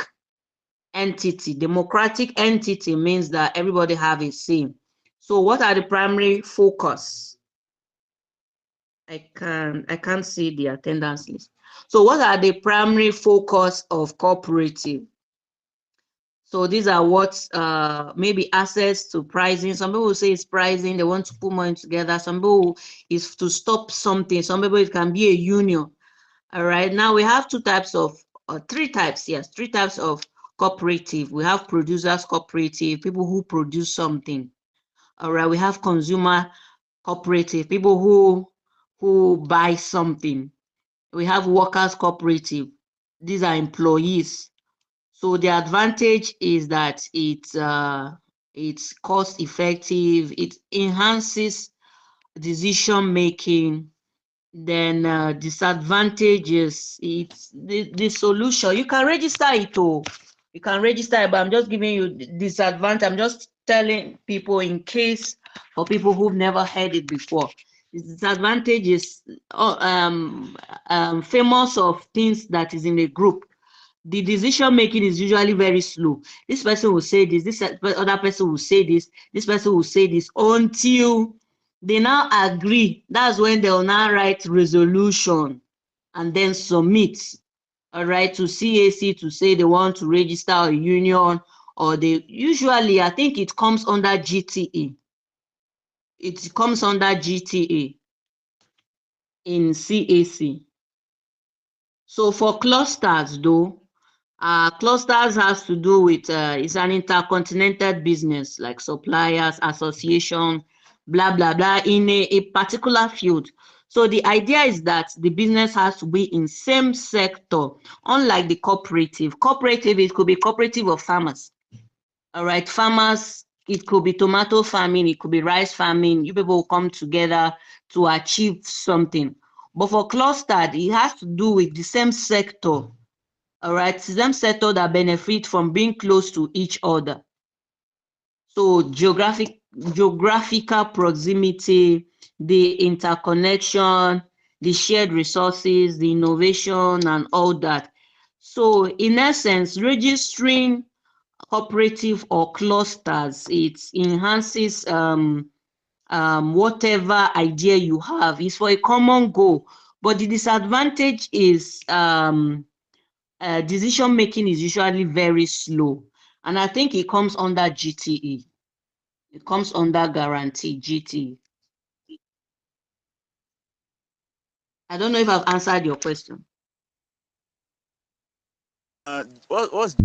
entity. Democratic entity means that everybody have a say. So what are the primary focus I can't see the attendance list. So what are the primary focus of cooperative? So these are what maybe access to pricing. Some people say it's pricing, they want to put money together. Some people is to stop something. Some people it can be a union. All right. Now we have three types of cooperative. We have producers cooperative, people who produce something. All right. We have consumer cooperative, people who buy something. We have workers cooperative. These are employees. So the advantage is that it's cost effective, it enhances decision making. Then disadvantages, it's the solution. You can register it, you can register it, but I'm just giving you disadvantage. I'm just telling people in case for people who've never heard it before. The disadvantage is famous of things that is in a group. The decision making is usually very slow. This person will say this other person will say this person will say this until they now agree. That's when they'll now write resolution and then submit, all right, to CAC to say they want to register a union, or they usually, I think it comes under GTE. It comes under GTE in CAC. So for clusters though, clusters has to do with it's an intercontinental business like suppliers, association, blah blah blah in a particular field. So the idea is that the business has to be in same sector, unlike the cooperative. Cooperative, it could be cooperative of farmers. All right, farmers, it could be tomato farming, it could be rice farming. You people will come together to achieve something. But for clustered, it has to do with the same sector. All right, same sector that benefit from being close to each other. So geographical proximity, the interconnection, the shared resources, the innovation, and all that. So in essence, registering cooperative or clusters, it enhances whatever idea you have. Is for a common goal. But the disadvantage is decision making is usually very slow, and I think it comes under GTE. It comes under guarantee GTE. I don't know if I've answered your question. What's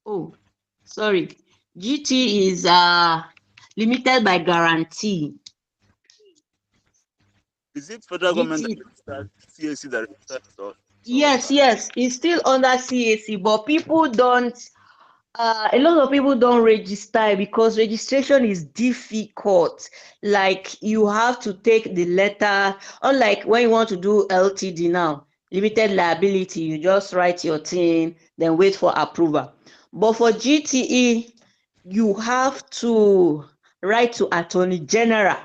Oh, sorry. GT is limited by guarantee. is it federal government GT, that registered, CAC that registered or yes, it's still under CAC, but people don't. A lot of people don't register because registration is difficult. Like you have to take the letter, unlike when you want to do LTD now, limited liability, you just write your thing, then wait for approval. But for GTE, you have to write to Attorney General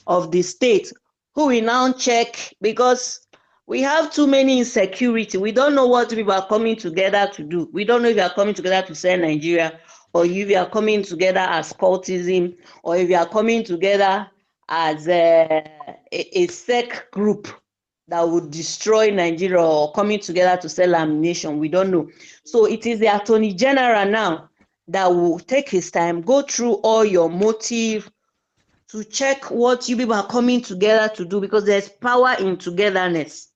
of the state, who will now check, because we have too many insecurity. We don't know what people are coming together to do. We don't know if you are coming together to sell Nigeria, or if you are coming together as cultism, or if you are coming together as a sect group that would destroy Nigeria, or coming together to sell ammunition. We don't know. So it is the Attorney General now that will take his time, go through all your motive, to check what you people are coming together to do, because there's power in togetherness.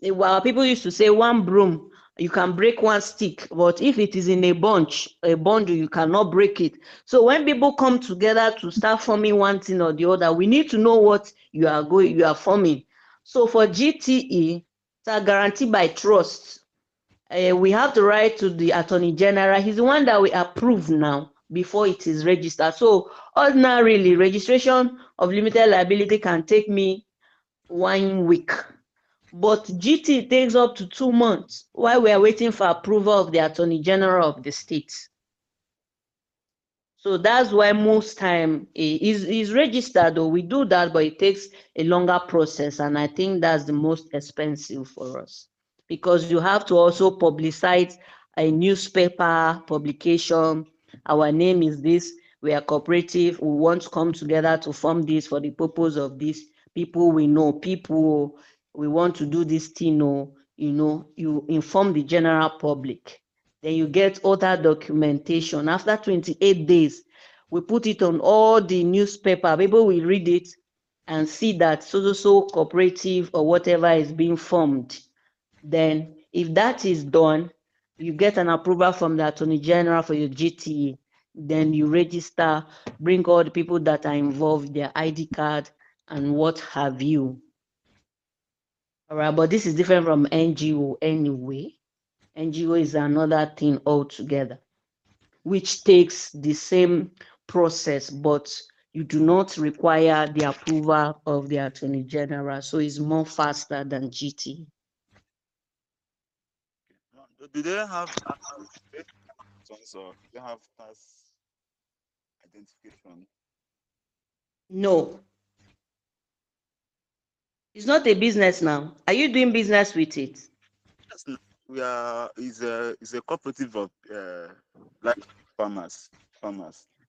Well, people used to say one broom, you can break one stick, but if it is in a bunch, a bundle, you cannot break it. So when people come together to start forming one thing or the other, we need to know what you are forming. So for GTE, it's a guarantee by trust. We have to write to the Attorney General. He's the one that we approve now before it is registered. So ordinarily, registration of limited liability can take me 1 week, but GT takes up to 2 months while we are waiting for approval of the Attorney General of the state. So that's why most time is registered, though we do that, but it takes a longer process, and I think that's the most expensive for us, because you have to also publicize a newspaper publication. Our name is this. we are cooperative, we want to come together to form this for the purpose of this. People we know, people we want to do this thing, you inform the general public. Then you get other documentation. After 28 days, we put it on all the newspaper. People will read it and see that so cooperative or whatever is being formed. Then if that is done, you get an approval from the Attorney General for your GTE. Then you register, bring all the people that are involved, their ID card and what have you. All right, but this is different from NGO anyway. NGO is another thing altogether, which takes the same process, but you do not require the approval of the Attorney General. So it's more faster than GT. Do they have returns or do they have tax identification? No. It's not a business now. Are you doing business with it? Yes, we are. Is a cooperative of like farmers.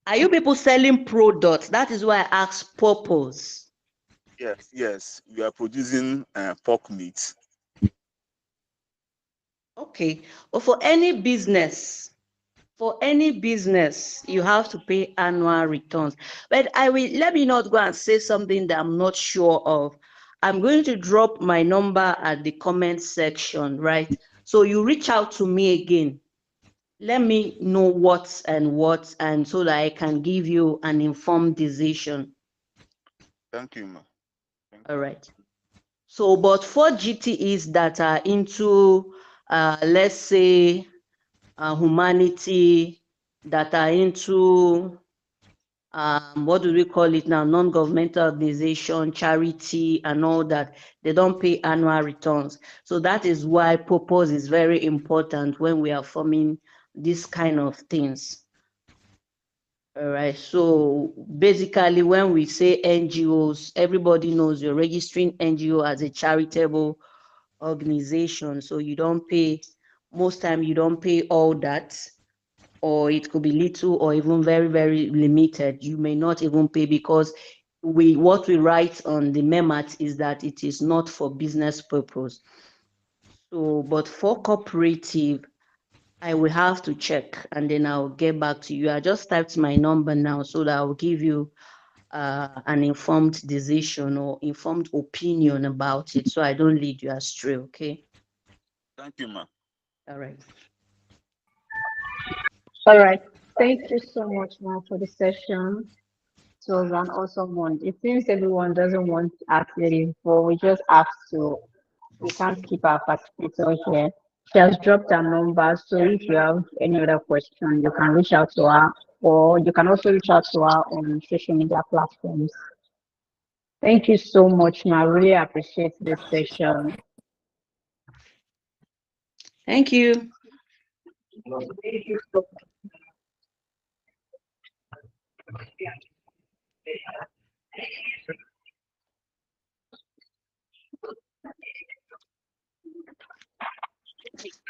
Are you people selling products? That is why I asked purpose. Yes. We are producing pork meat. Okay. But for any business, you have to pay annual returns. But let me not go and say something that I'm not sure of. I'm going to drop my number at the comment section, right? So you reach out to me again. Let me know what, and so that I can give you an informed decision. Thank you, ma. All right. So, but for GTEs that are into, let's say, humanity, that are into, what do we call it now? Non-governmental organization, charity, and all that, they don't pay annual returns. So that is why purpose is very important when we are forming these kind of things. All right. So basically, when we say NGOs, everybody knows you're registering NGO as a charitable organization. So you don't pay, most time you don't pay all that, or it could be little or even very, very limited. You may not even pay because what we write on the MEMAT is that it is not for business purpose. So, but for cooperative, I will have to check and then I'll get back to you. I just typed my number now so that I'll give you an informed decision or informed opinion about it, so I don't lead you astray, okay? Thank you, ma. All right. All right. Thank you so much, ma, for the session. It was an awesome one. It seems everyone doesn't want to actually, but we just have to. We can't keep our participator here. She has dropped her number, so if you have any other question, you can reach out to her, or you can also reach out to her on social media platforms. Thank you so much, ma. I really appreciate this session. Thank you.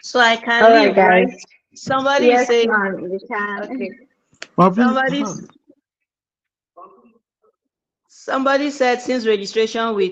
So I can All right, leave, right? guys. Somebody Yes, say, ma'am, you can. okay. But please, Somebody said since registration with